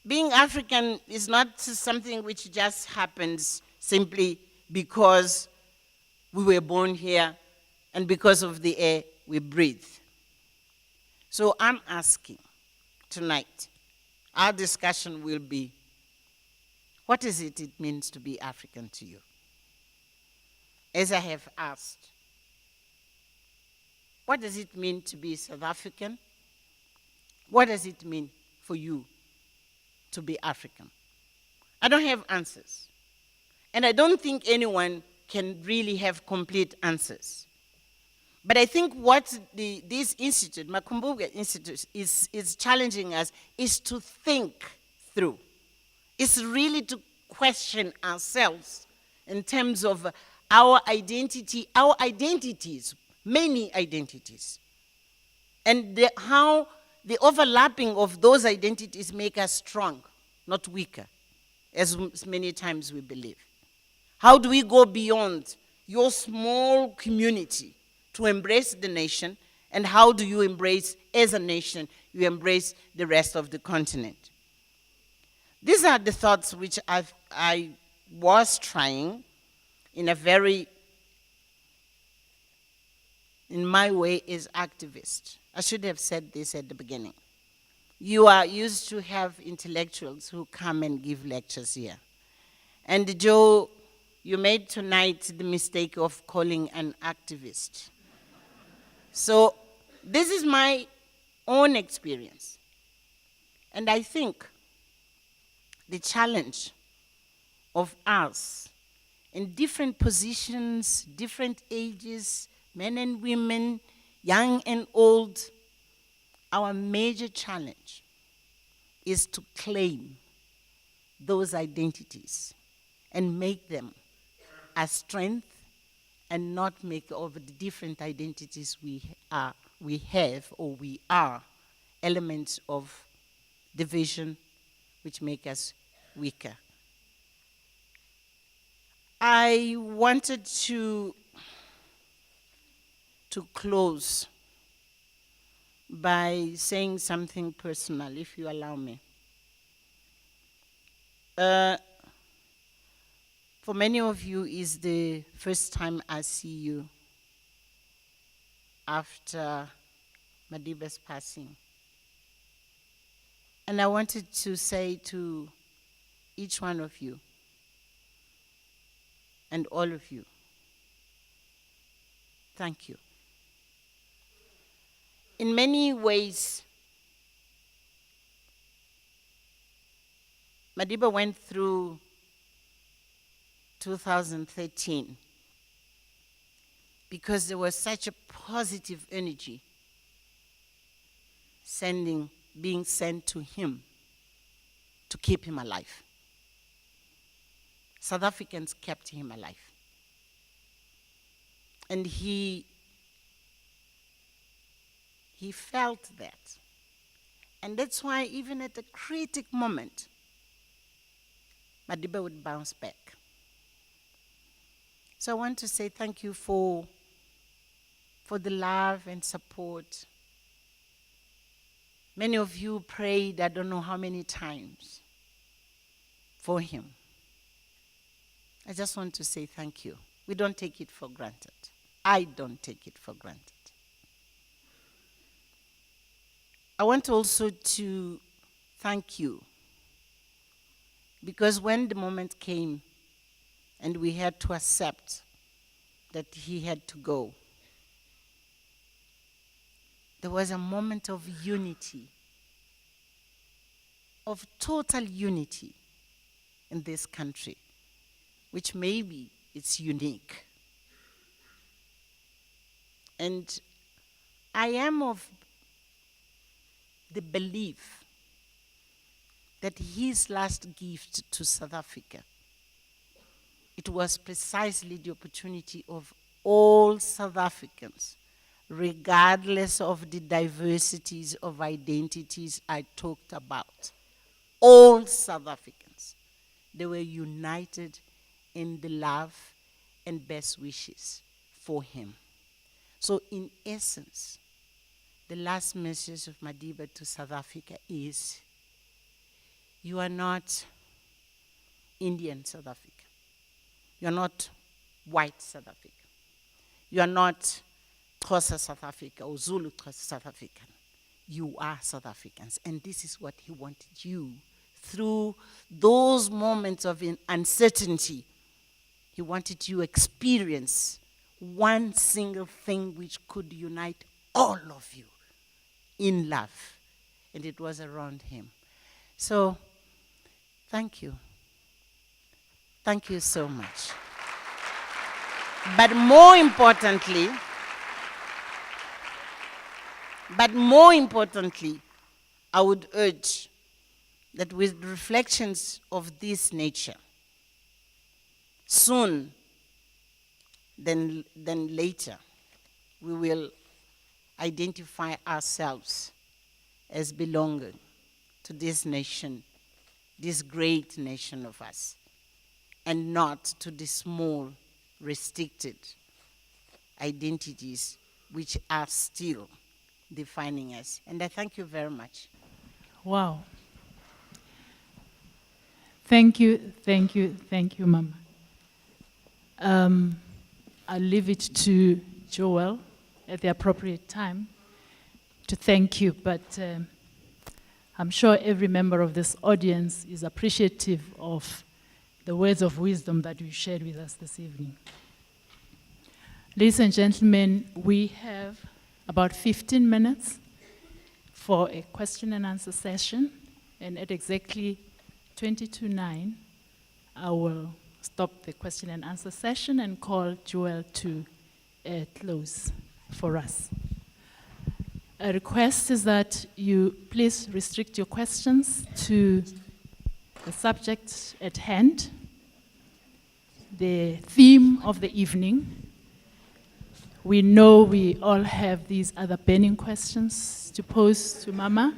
being African is not something which just happens simply because we were born here and because of the air we breathe. So I'm asking tonight, our discussion will be, what is it means to be African to you? As I have asked, what does it mean to be South African? What does it mean for you to be African? I don't have answers. And I don't think anyone can really have complete answers. But I think what this institute, Makumbuga Institute, is challenging us is to think through. It's really to question ourselves in terms of our identity, our identities, many identities, and how the overlapping of those identities make us strong, not weaker, as many times we believe. How do we go beyond your small community to embrace the nation, and how do you embrace, as a nation, you embrace the rest of the continent? These are the thoughts which I was trying in a very, in my way, as activist. I should have said this at the beginning. You are used to have intellectuals who come and give lectures here. And Joe, you made tonight the mistake of calling an activist. So this is my own experience. And I think the challenge of us in different positions, different ages, men and women, young and old, our major challenge is to claim those identities and make them a strength and not make of the different identities we have or we are elements of division which make us weaker. I wanted to close by saying something personal, if you allow me. For many of you, it's the first time I see you after Madiba's passing. And I wanted to say to each one of you and all of you, thank you. In many ways, Madiba went through 2013 because there was such a positive energy being sent to him to keep him alive. South Africans kept him alive. And he felt that. And that's why even at a critical moment, Madiba would bounce back. So I want to say thank you for the love and support. Many of you prayed, I don't know how many times, for him. I just want to say thank you. We don't take it for granted. I don't take it for granted. I want also to thank you, because when the moment came and we had to accept that he had to go, there was a moment of unity, of total unity in this country, which maybe it's unique. And I am of the belief that his last gift to South Africa, it was precisely the opportunity of all South Africans, regardless of the diversities of identities I talked about. All South Africans, they were united in the love and best wishes for him. So in essence, the last message of Madiba to South Africa is, you are not Indian South Africa. You are not white South Africa. You are not Xhosa South Africa or Zulu South African. You are South Africans. And this is what he wanted you, through those moments of uncertainty, he wanted you to experience one single thing which could unite all of you in love. And it was around him. So, thank you. Thank you so much. But more importantly, I would urge that with reflections of this nature, soon than later, we will identify ourselves as belonging to this nation, this great nation of us, and not to the small, restricted identities which are still defining us. And I thank you very much. Wow. Thank you, Mama. I'll leave it to Joel at the appropriate time to thank you, but I'm sure every member of this audience is appreciative of the words of wisdom that you shared with us this evening. Ladies and gentlemen, we have about 15 minutes for a question and answer session, and at exactly 9:22, I will stop the question and answer session and call Joel to close for us. a request is that you please restrict your questions to the subject at hand, the theme of the evening. We know we all have these other burning questions to pose to Mama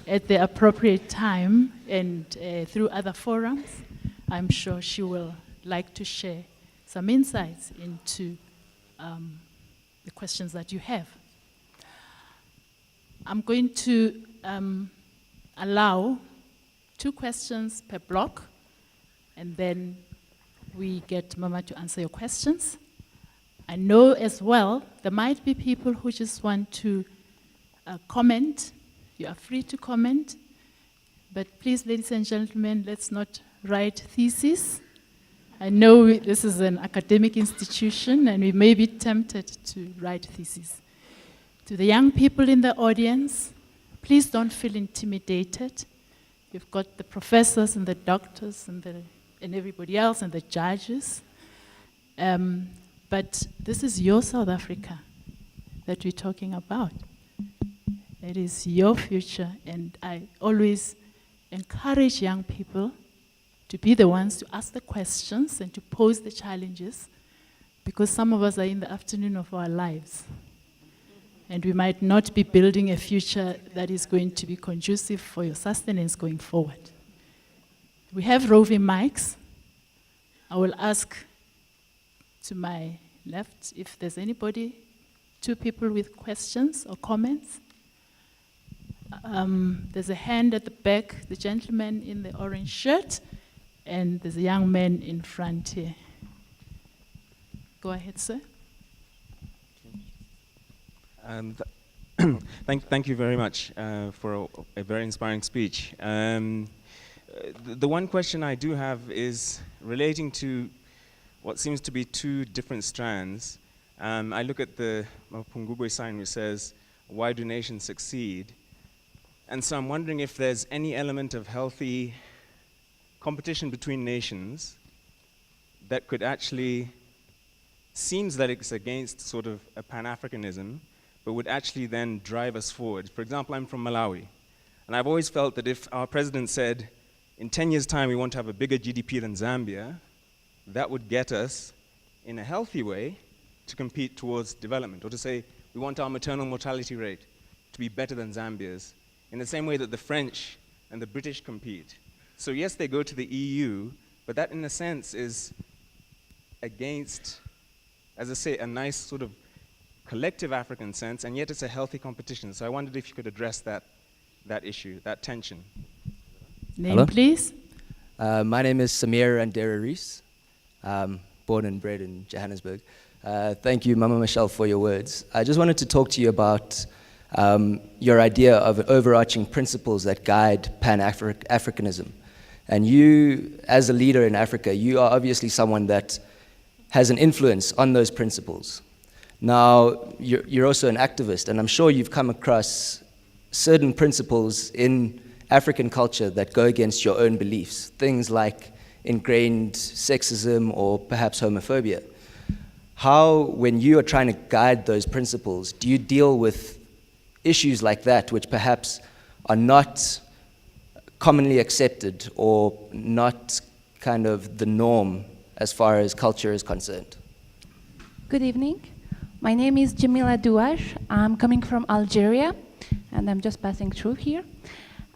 at the appropriate time and through other forums. I'm sure she will like to share some insights into the questions that you have. I'm going to allow 2 questions per block, and then we get Mama to answer your questions. I know as well there might be people who just want to comment. You are free to comment, but please, ladies and gentlemen, let's not write theses. I know this is an academic institution and we may be tempted to write theses. To the young people in the audience, please don't feel intimidated. You've got the professors and the doctors and everybody else and the judges. But this is your South Africa that we're talking about. It is your future, and I always encourage young people to be the ones to ask the questions and to pose the challenges, because some of us are in the afternoon of our lives. And we might not be building a future that is going to be conducive for your sustenance going forward. We have roving mics. I will ask to my left if there's anybody, 2 people with questions or comments. There's a hand at the back, the gentleman in the orange shirt, and there's a young man in front here. Go ahead, sir. Thank you very much for a very inspiring speech. The one question I do have is relating to what seems to be 2 different strands. I look at the Mapungubwe sign which says, "Why do nations succeed?" And so I'm wondering if there's any element of healthy competition between nations that could actually, seems that it's against sort of a Pan-Africanism, but would actually then drive us forward. For example, I'm from Malawi, and I've always felt that if our president said, in 10 years' time we want to have a bigger GDP than Zambia, that would get us, in a healthy way, to compete towards development, or to say, we want our maternal mortality rate to be better than Zambia's, in the same way that the French and the British compete. So yes, they go to the EU, but that in a sense is against, as I say, a nice sort of collective African sense, and yet it's a healthy competition. So I wondered if you could address that issue, that tension. Name, Hello? please. My name is Samir Andera Rees, born and bred in Johannesburg. Thank you, Mama Michelle, for your words. I just wanted to talk to you about your idea of overarching principles that guide Pan-Africanism. And you, as a leader in Africa, you are obviously someone that has an influence on those principles. Now, you're also an activist, and I'm sure you've come across certain principles in African culture that go against your own beliefs, things like ingrained sexism or perhaps homophobia. How, when you are trying to guide those principles, do you deal with issues like that which perhaps are not commonly accepted or not kind of the norm as far as culture is concerned? Good evening. My name is Jamila Douache. I'm coming from Algeria, and I'm just passing through here.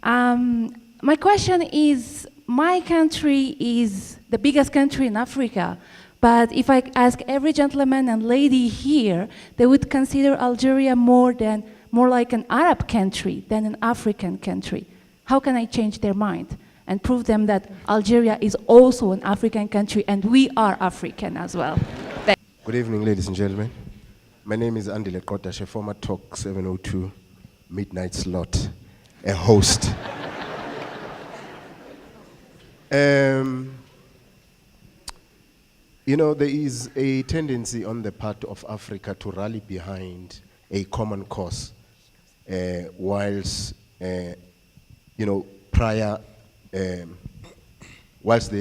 My question is, my country is the biggest country in Africa, but if I ask every gentleman and lady here, they would consider Algeria more like an Arab country than an African country. How can I change their mind and prove them that Algeria is also an African country and we are African as well? Good evening, ladies and gentlemen. My name is Andy Lekotashe, former Talk 702 Midnight Slot, a host. You know, there is a tendency on the part of Africa to rally behind a common cause, whilst they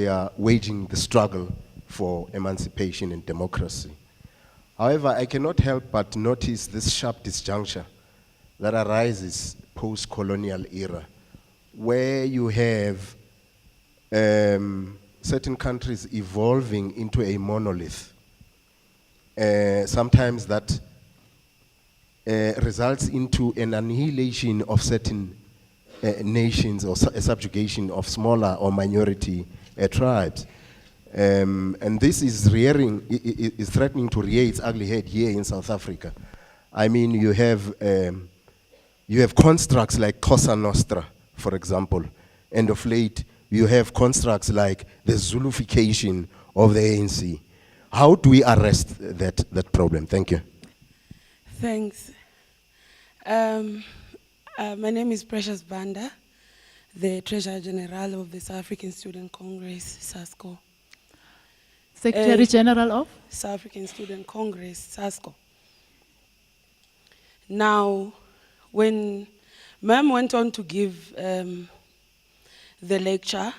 are waging the struggle for emancipation and democracy. However, I cannot help but notice this sharp disjuncture that arises post-colonial era, where you have certain countries evolving into a monolith. Sometimes that results into an annihilation of certain nations, or a subjugation of smaller or minority tribes. And this is is threatening to rear its ugly head here in South Africa. I mean, you have constructs like Cosa Nostra, for example, and of late you have constructs like the Zulufication of the ANC. How do we arrest that problem? Thank you. Thanks. My name is Precious Banda, the Treasurer General of the South African Student Congress, SASCO. Secretary General of? South African Student Congress, SASCO. Now, when Ma'am went on to give the lecture,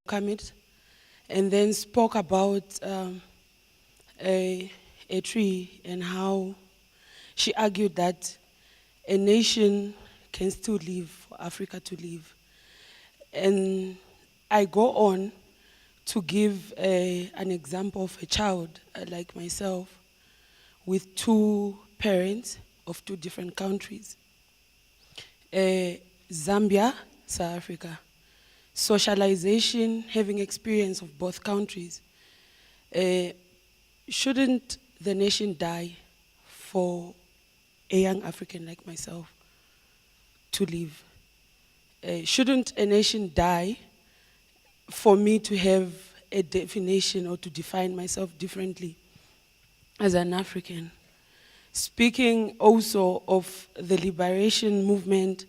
and then spoke about a tree and how she argued that a nation can still live, for Africa to live. And I go on to give an example of a child like myself with two parents of two different countries. Zambia, South Africa. Socialization, having experience of both countries. Shouldn't the nation die for a young African like myself to live? Shouldn't a nation die for me to have a definition or to define myself differently as an African? Speaking also of the liberation movement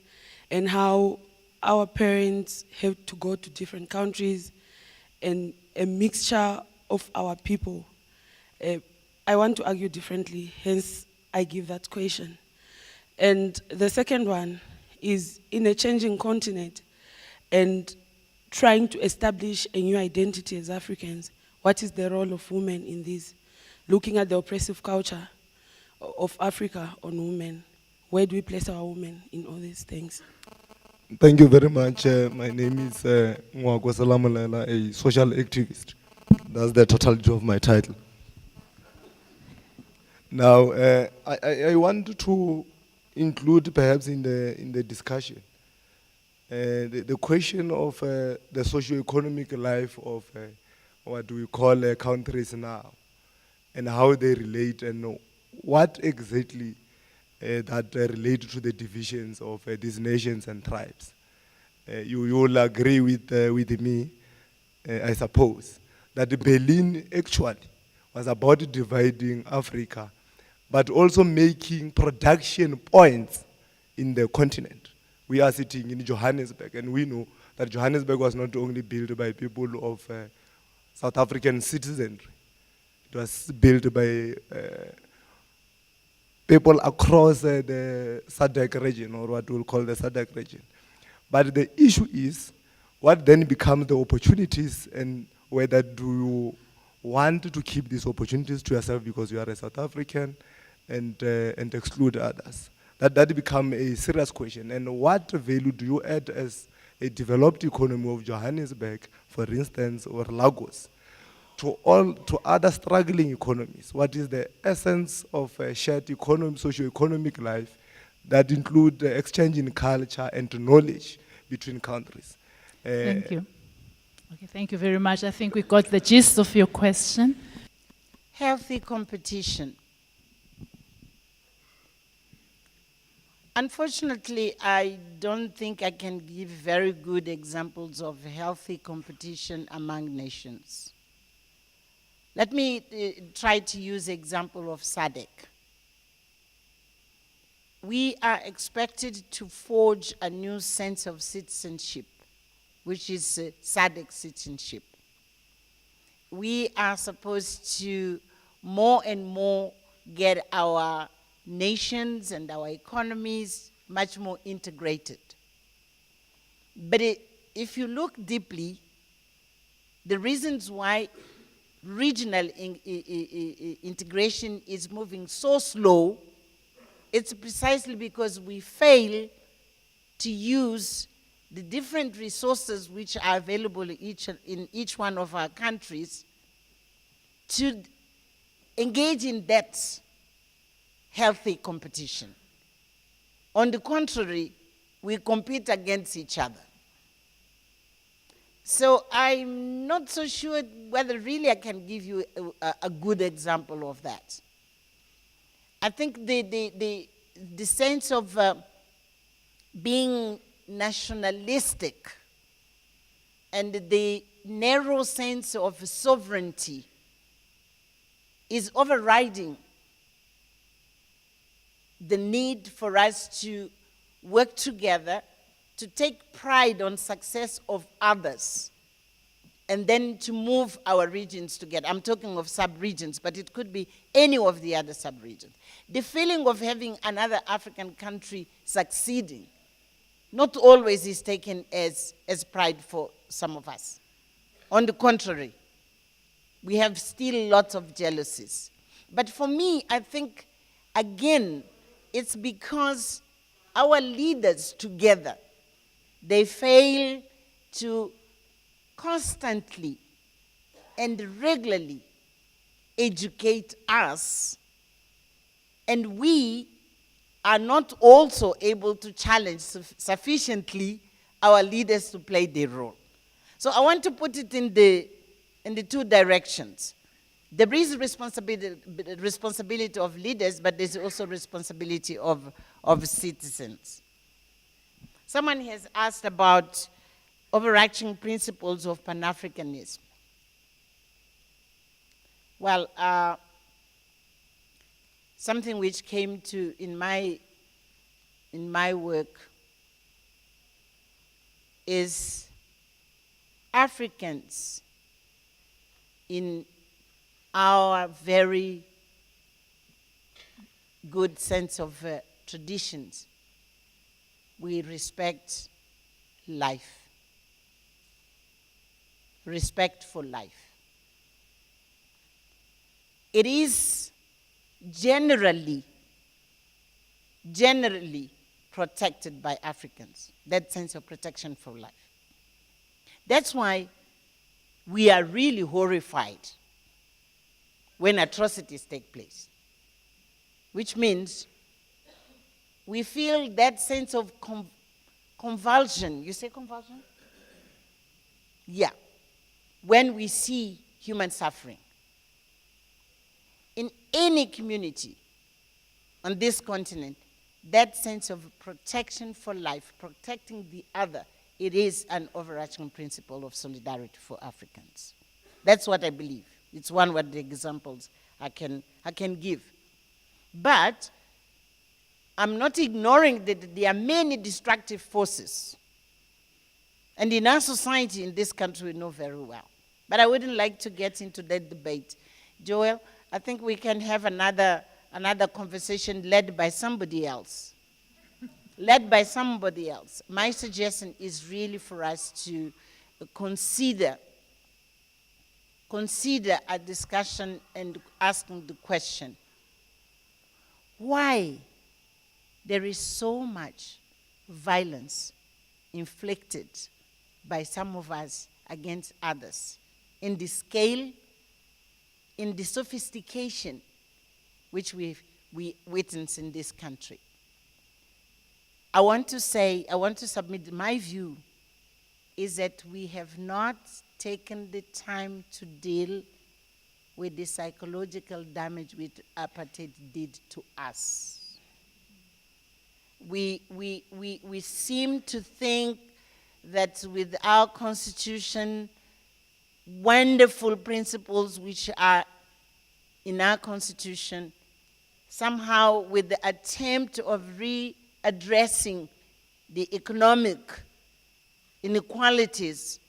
and how our parents have to go to different countries and a mixture of our people. I want to argue differently, hence I give that question. And the second one is, in a changing continent and trying to establish a new identity as Africans, what is the role of women in this? Looking at the oppressive culture of Africa on women, where do we place our women in all these things? Thank you very much. My name is Mwagwa Salamulela, a social activist. That's the totality of my title. Now, I want to include perhaps in the discussion the question of the socio-economic life of what do we call countries now, and how they relate, and what exactly that relate to the divisions of these nations and tribes. You will agree with me, I suppose, that Berlin actually was about dividing Africa, but also making production points in the continent. We are sitting in Johannesburg, and we know that Johannesburg was not only built by people of South African citizenry. It was built by people across the SADC region, or what we'll call the SADC region. But the issue is, what then becomes the opportunities, and whether do you want to keep these opportunities to yourself because you are a South African, and exclude others? That becomes a serious question. And what value do you add as a developed economy of Johannesburg, for instance, or Lagos, to other struggling economies? What is the essence of a shared economy, socio-economic life that include the exchange in culture and knowledge between countries? Thank you. Okay, thank you very much. I think we got the gist of your question. Healthy competition. Unfortunately, I don't think I can give very good examples of healthy competition among nations. Let me try to use example of SADC. We are expected to forge a new sense of citizenship, which is SADC citizenship. We are supposed to more and more get our nations and our economies much more integrated. But if you look deeply, the reasons why regional integration is moving so slow it's precisely because we fail to use the different resources which are available in each one of our countries to engage in that healthy competition. On the contrary, we compete against each other. So I'm not so sure whether really I can give you a good example of that. I think the sense of being nationalistic and the narrow sense of sovereignty is overriding the need for us to work together to take pride on success of others and then to move our regions together. I'm talking of sub-regions, but it could be any of the other sub-regions. The feeling of having another African country succeeding not always is taken as pride for some of us. On the contrary, we have still lots of jealousies. But for me, I think, again, it's because our leaders together, they fail to constantly and regularly educate us, and we are not also able to challenge sufficiently our leaders to play their role. So I want to put it in the two directions. There is responsibility of leaders, but there's also responsibility of citizens. Someone has asked about overarching principles of Pan-Africanism. Well, something which came to in my work is Africans in our very good sense of traditions. We respect life. Respect for life. It is generally protected by Africans, that sense of protection for life. That's why we are really horrified when atrocities take place, which means we feel that sense of convulsion. You say convulsion? Yeah. When we see human suffering. In any community on this continent, that sense of protection for life, protecting the other, it is an overarching principle of solidarity for Africans. That's what I believe. It's one of the examples I can give. But I'm not ignoring that there are many destructive forces. And in our society, in this country, we know very well. But I wouldn't like to get into that debate. Joel, I think we can have another conversation led by somebody else. Led by somebody else. My suggestion is really for us to consider a discussion and asking the question, why there is so much violence inflicted by some of us against others in the scale, in the sophistication which we witness in this country. I want to submit my view is that we have not taken the time to deal with the psychological damage which apartheid did to us. We seem to think that with our constitution, wonderful principles which are in our constitution, somehow with the attempt of readdressing the economic inequalities,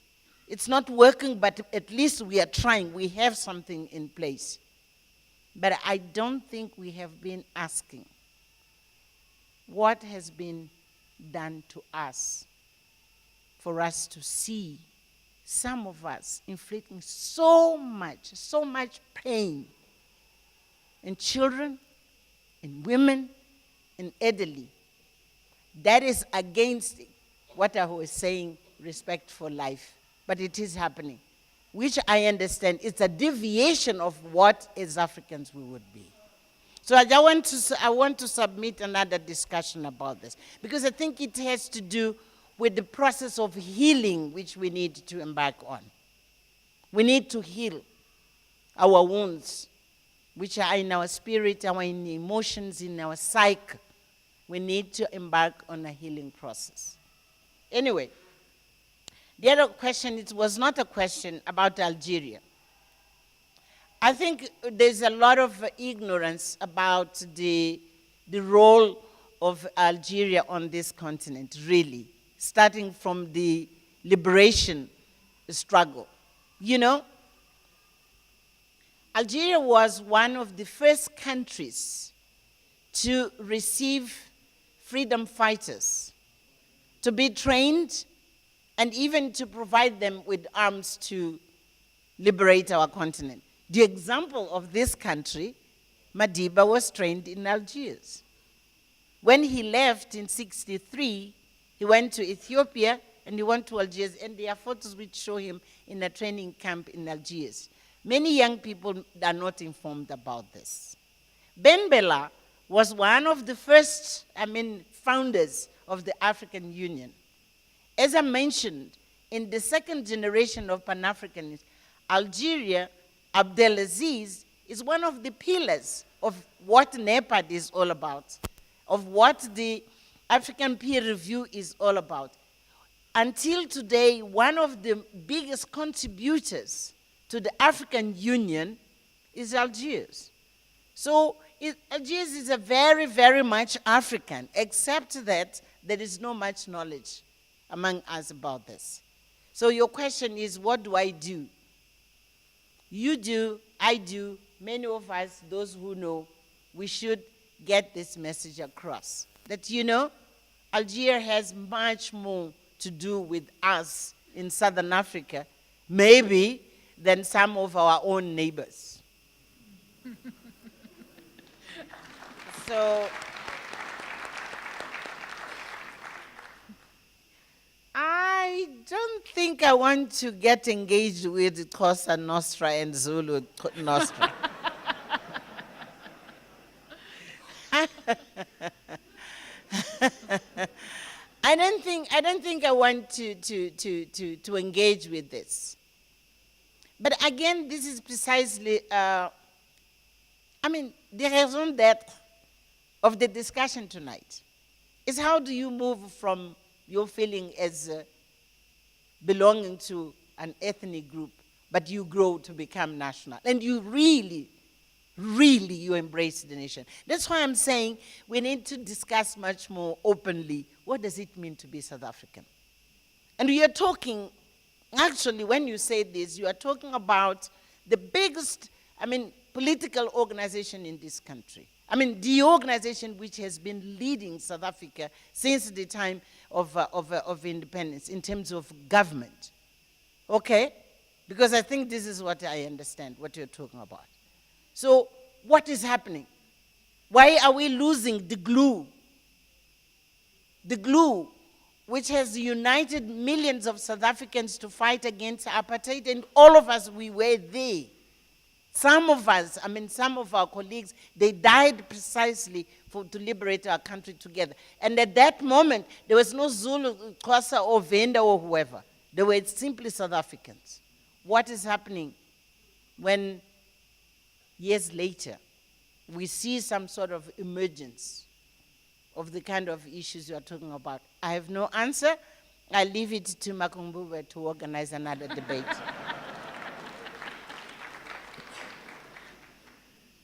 it's not working, but at least we are trying. We have something in place. But I don't think we have been asking what has been done to us for us to see some of us inflicting so much pain in children, in women, in Italy, that is against what I was saying, respect for life. But it is happening, which I understand it's a deviation of what as Africans we would be. So I want to submit another discussion about this, because I think it has to do with the process of healing which we need to embark on. We need to heal our wounds, which are in our spirit, our emotions, in our psyche. We need to embark on a healing process. Anyway, the other question, it was not a question about Algeria. I think there's a lot of ignorance about the role of Algeria on this continent, really, starting from the liberation struggle. You know, Algeria was one of the first countries to receive freedom fighters, to be trained, and even to provide them with arms to liberate our continent. The example of this country, Madiba was trained in Algiers. When he left in 1963, he went to Ethiopia and he went to Algiers, and there are photos which show him in a training camp in Algiers. Many young people are not informed about this. Ben Bella was one of the first, founders of the African Union. As I mentioned, in the second generation of Pan-Africanism, Algeria, Abdelaziz is one of the pillars of what NEPAD is all about, of what the African peer review is all about. Until today, one of the biggest contributors to the African Union is Algiers. So Algiers is a very, very much African, except that there is no much knowledge among us about this. So your question is, what do I do? You do, I do, many of us, those who know, we should get this message across. That, you know, Algeria has much more to do with us in Southern Africa, maybe, than some of our own neighbors. So, I don't think I want to get engaged with Xhosa Nostra and Zulu Nostra. I don't think I want to engage with this. But again, this is precisely, the raison d'être of the discussion tonight is how do you move from your feeling as belonging to an ethnic group, but you grow to become national. And you really, really, you embrace the nation. That's why I'm saying we need to discuss much more openly, what does it mean to be South African? And we are talking, actually, when you say this, you are talking about the biggest, political organization in this country. The organization which has been leading South Africa since the time of independence in terms of government. Okay? Because I think this is what I understand, what you're talking about. So, what is happening? Why are we losing the glue? The glue which has united millions of South Africans to fight against apartheid, and all of us, we were there. Some of us, some of our colleagues, they died precisely to liberate our country together. And at that moment, there was no Zulu, Xhosa, or Venda, or whoever. They were simply South Africans. What is happening when, years later, we see some sort of emergence of the kind of issues you are talking about? I have no answer. I leave it to Makumbube to organize another debate.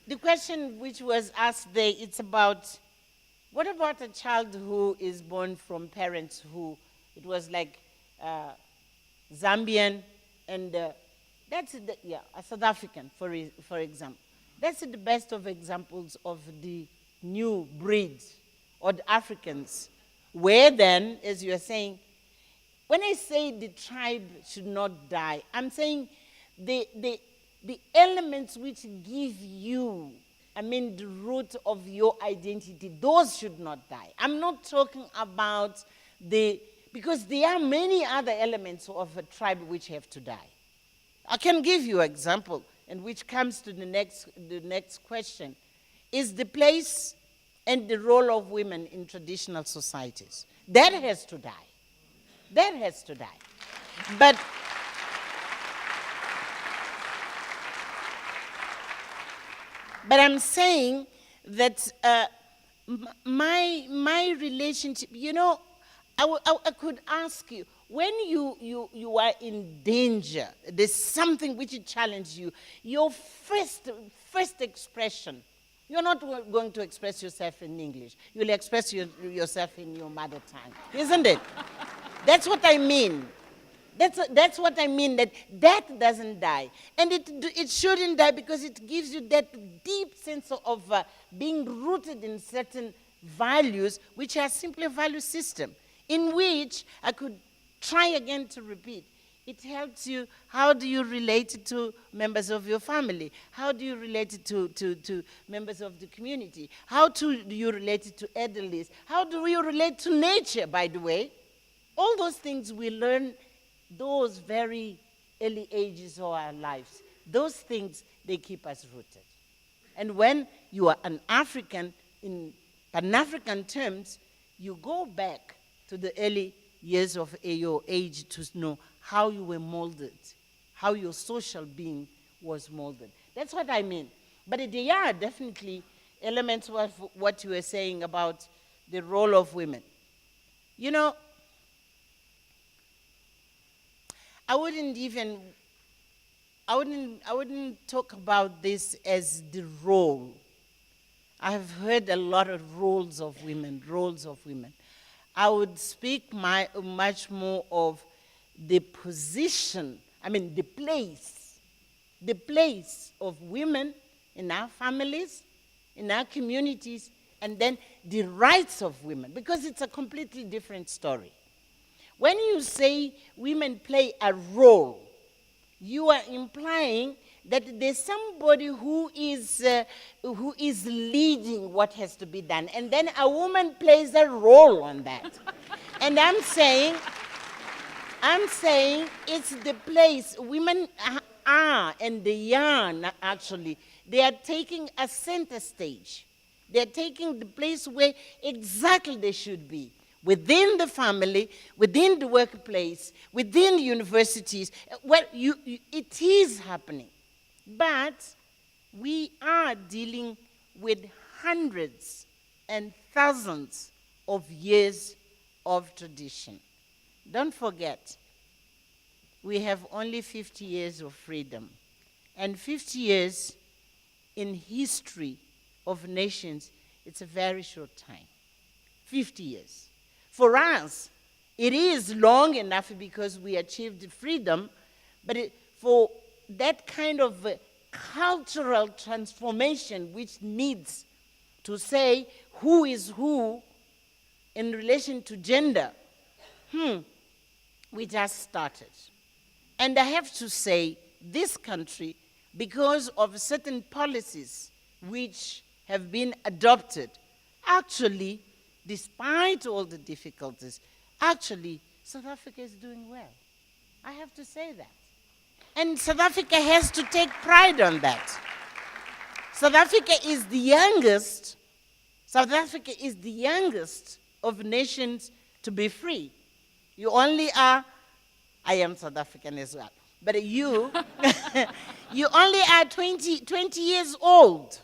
The question which was asked there, it's about, what about a child who is born from parents who, it was like Zambian, and that's, a South African, for example. That's the best of examples of the new breeds, or the Africans, where then, as you are saying, when I say the tribe should not die, I'm saying the elements which give you the root of your identity, those should not die. I'm not talking about because there are many other elements of a tribe which have to die. I can give you an example, and which comes to the next question, is the place and the role of women in traditional societies. That has to die. That has to die. But I'm saying that my relationship, I could ask you, when you are in danger, there's something which challenges you, your first expression, you're not going to express yourself in English. You'll express yourself in your mother tongue, isn't it? That's what I mean. That's what I mean, that doesn't die. And it shouldn't die because it gives you that deep sense of being rooted in certain values, which are simply a value system, in which I could try again to repeat. It helps you. How do you relate to members of your family? How do you relate to members of the community? How do you relate to elderly? How do you relate to nature, by the way? All those things we learn those very early ages of our lives. Those things, they keep us rooted. And when you are an African, in Pan-African terms, you go back to the early years of your age to know how you were molded, how your social being was molded. That's what I mean. But there are definitely elements of what you were saying about the role of women. I wouldn't talk about this as the role. I have heard a lot of roles of women. I would speak much more of the position, the place of women in our families, in our communities, and then the rights of women, because it's a completely different story. When you say women play a role, you are implying that there's somebody who is leading what has to be done, and then a woman plays a role on that. And I'm saying it's the place women are, and they are actually. They are taking a center stage. They're taking the place where exactly they should be. Within the family, within the workplace, within the universities. Well, it is happening. But we are dealing with hundreds and thousands of years of tradition. Don't forget, we have only 50 years of freedom. And 50 years in history of nations, it's a very short time. 50 years. For us, it is long enough because we achieved freedom, but for that kind of cultural transformation which needs to say who is who in relation to gender, we just started. And I have to say, this country, because of certain policies which have been adopted, actually, despite all the difficulties, actually, South Africa is doing well. I have to say that. And South Africa has to take pride on that. South Africa is the youngest of nations to be free. You only are, I am South African as well, but you only are 20 years old.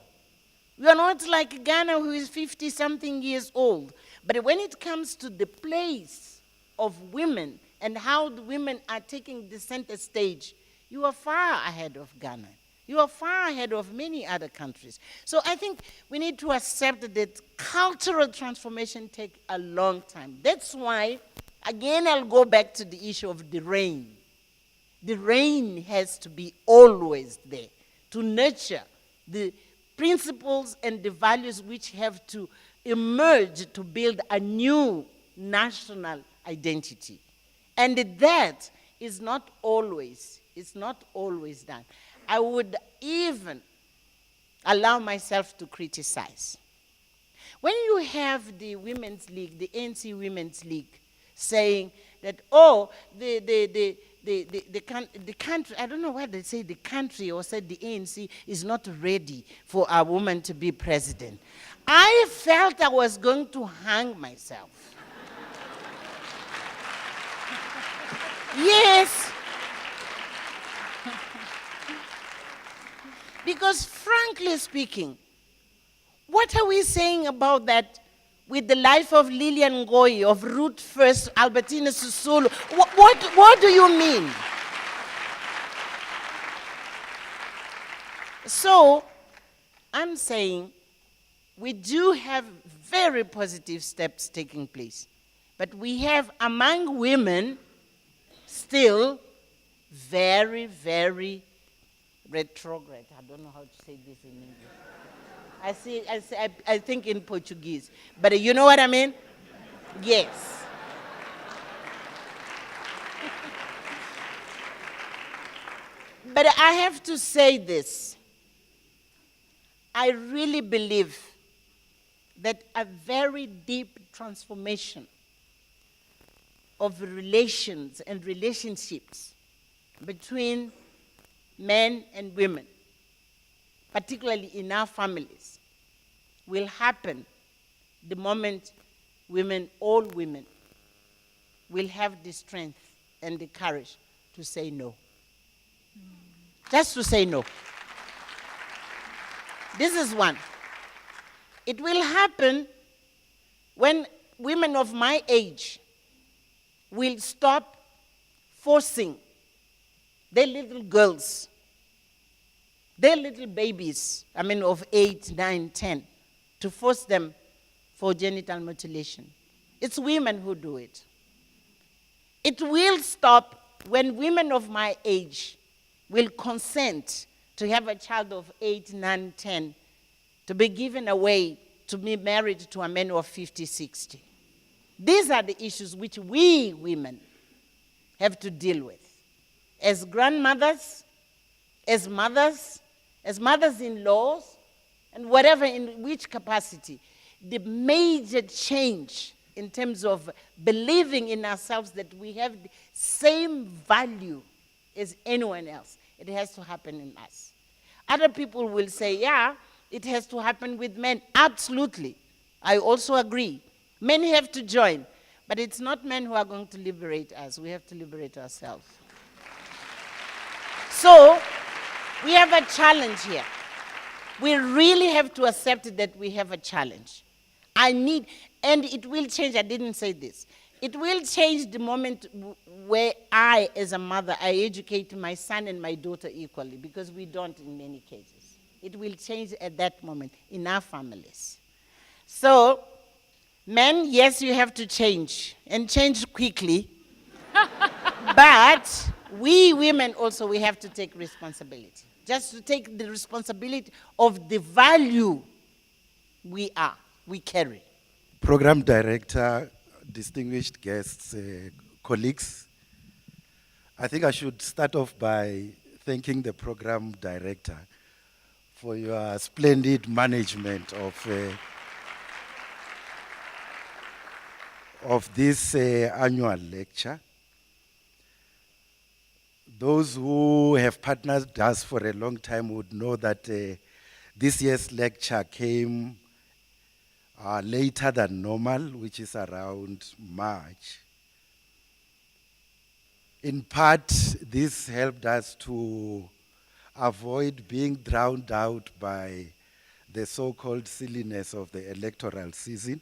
We are not like Ghana, who is 50-something years old. But when it comes to the place of women and how the women are taking the center stage, you are far ahead of Ghana. You are far ahead of many other countries. So I think we need to accept that cultural transformation takes a long time. That's why, again, I'll go back to the issue of the rain. The rain has to be always there to nurture the principles and the values which have to emerge to build a new national identity. And that is not always done. I would even allow myself to criticize. When you have the Women's League, the ANC Women's League, saying that, oh, the country, I don't know why they say the country or said the ANC is not ready for a woman to be president. I felt I was going to hang myself. Yes. Because frankly speaking, what are we saying about that with the life of Lillian Ngoyi, of Ruth First, Albertina Sisulu? What do you mean? So, I'm saying we do have very positive steps taking place. But we have among women still very, very retrograde. I don't know how to say this in English. I think in Portuguese. But you know what I mean? Yes. But I have to say this. I really believe that a very deep transformation of relations and relationships between men and women, particularly in our families, will happen the moment all women, will have the strength and the courage to say no. Just to say no. This is one. It will happen when women of my age will stop forcing their little girls, their little babies, of 8, 9, 10, to force them for genital mutilation. It's women who do it. It will stop when women of my age will consent to have a child of 8, 9, 10, to be given away to be married to a man of 50, 60. These are the issues which we women have to deal with. As grandmothers, as mothers-in-laws, and whatever, in which capacity, the major change in terms of believing in ourselves that we have the same value as anyone else, it has to happen in us. Other people will say, yeah, it has to happen with men. Absolutely. I also agree. Men have to join. But it's not men who are going to liberate us. We have to liberate ourselves. So, we have a challenge here. We really have to accept that we have a challenge. And it will change. I didn't say this. It will change the moment where I, as a mother, I educate my son and my daughter equally, because we don't in many cases. It will change at that moment in our families. So, men, yes, you have to change, and change quickly. But we women also, we have to take responsibility. Just to take the responsibility of the value we carry. Program Director, distinguished guests, colleagues, I think I should start off by thanking the Program Director for your splendid management of this annual lecture. Those who have partnered us for a long time would know that this year's lecture came later than normal, which is around March. In part, this helped us to avoid being drowned out by the so-called silliness of the electoral season.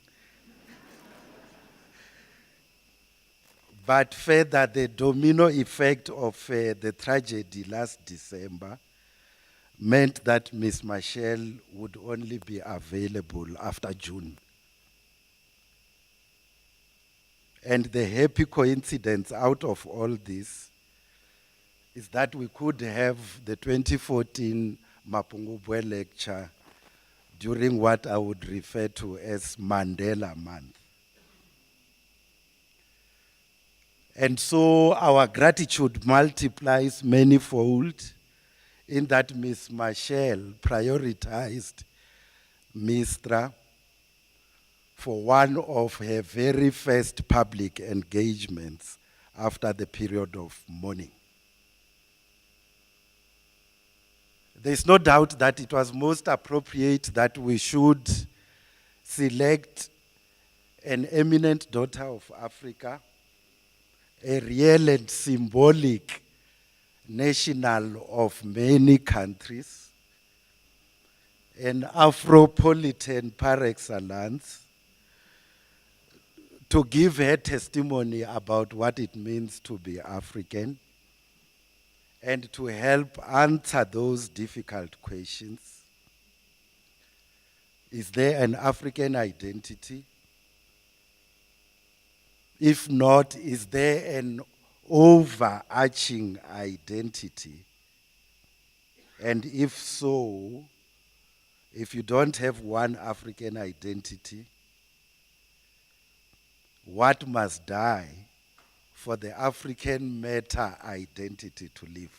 But further, the domino effect of the tragedy last December meant that Ms. Machel would only be available after June. And the happy coincidence out of all this is that we could have the 2014 Mapungubwe lecture during what I would refer to as Mandela Month. And so our gratitude multiplies manifold in that Ms. Machel prioritized MISTRA for one of her very first public engagements after the period of mourning. There's no doubt that it was most appropriate that we should select an eminent daughter of Africa, a real and symbolic national of many countries, an Afropolitan par excellence, to give her testimony about what it means to be African and to help answer those difficult questions. Is there an African identity? If not, is there an overarching identity? And if so, if you don't have one African identity, what must die for the African meta identity to live?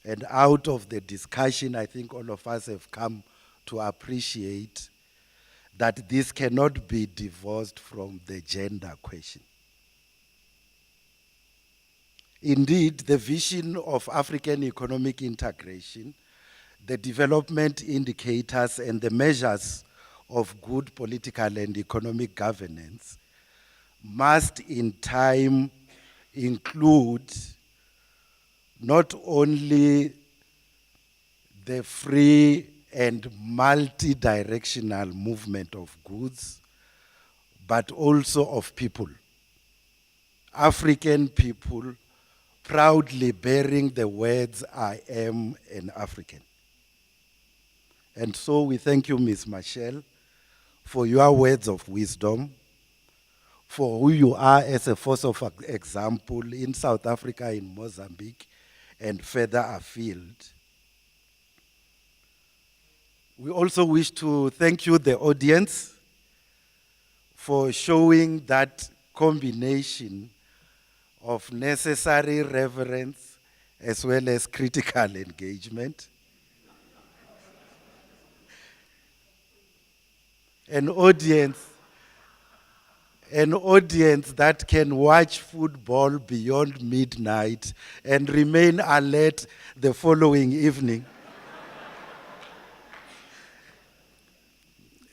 And out of the discussion, I think all of us have come to appreciate that this cannot be divorced from the gender question. Indeed, the vision of African economic integration, the development indicators, and the measures of good political and economic governance must in time include not only the free and multi-directional movement of goods, but also of people. African people proudly bearing the words, "I am an African." And so we thank you, Ms. Machel, for your words of wisdom, for who you are as a force of example in South Africa, in Mozambique, and further afield. We also wish to thank you, the audience, for showing that combination of necessary reverence as well as critical engagement. An audience that can watch football beyond midnight and remain alert the following evening.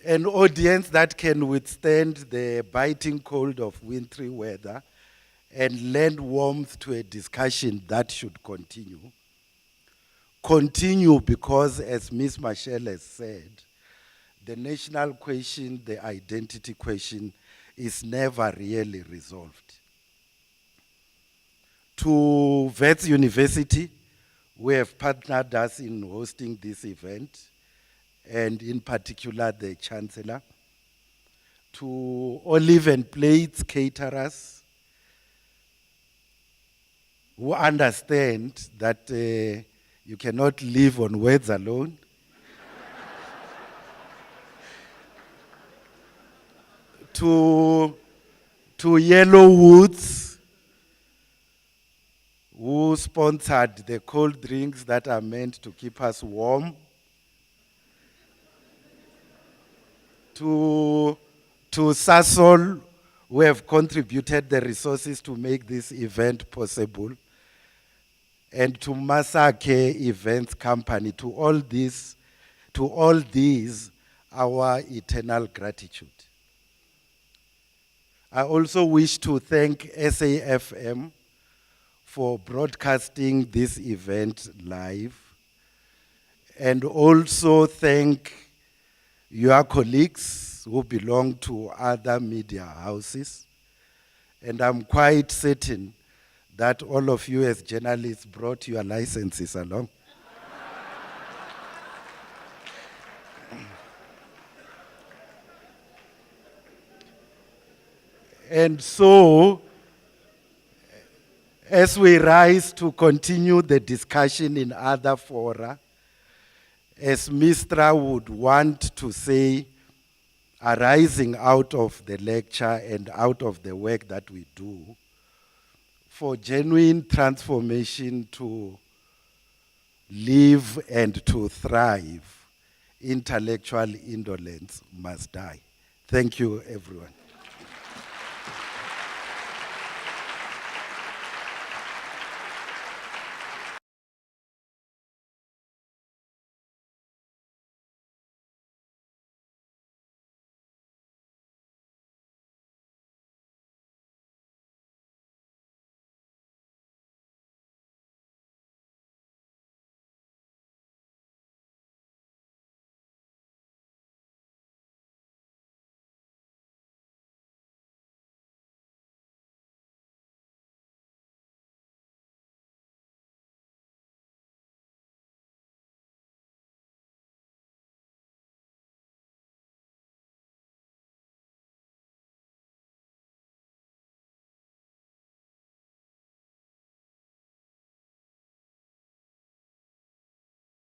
An audience that can withstand the biting cold of wintry weather and lend warmth to a discussion that should continue. Continue because, as Ms. Machel has said, the national question, the identity question, is never really resolved. To Wits University, we have partnered us in hosting this event, and in particular the Chancellor. To Olive and Plates caterers, who understand that you cannot live on words alone. To Yellow Woods, who sponsored the cold drinks that are meant to keep us warm. To Sasol, who have contributed the resources to make this event possible. And to Masake Events Company, to all these, our eternal gratitude. I also wish to thank SAFM for broadcasting this event live, and also thank your colleagues who belong to other media houses. And I'm quite certain that all of you as journalists brought your licenses along. And so, as we rise to continue the discussion in other fora, as MISTRA would want to say, arising out of the lecture and out of the work that we do, for genuine transformation to live and to thrive, intellectual indolence must die. Thank you, everyone.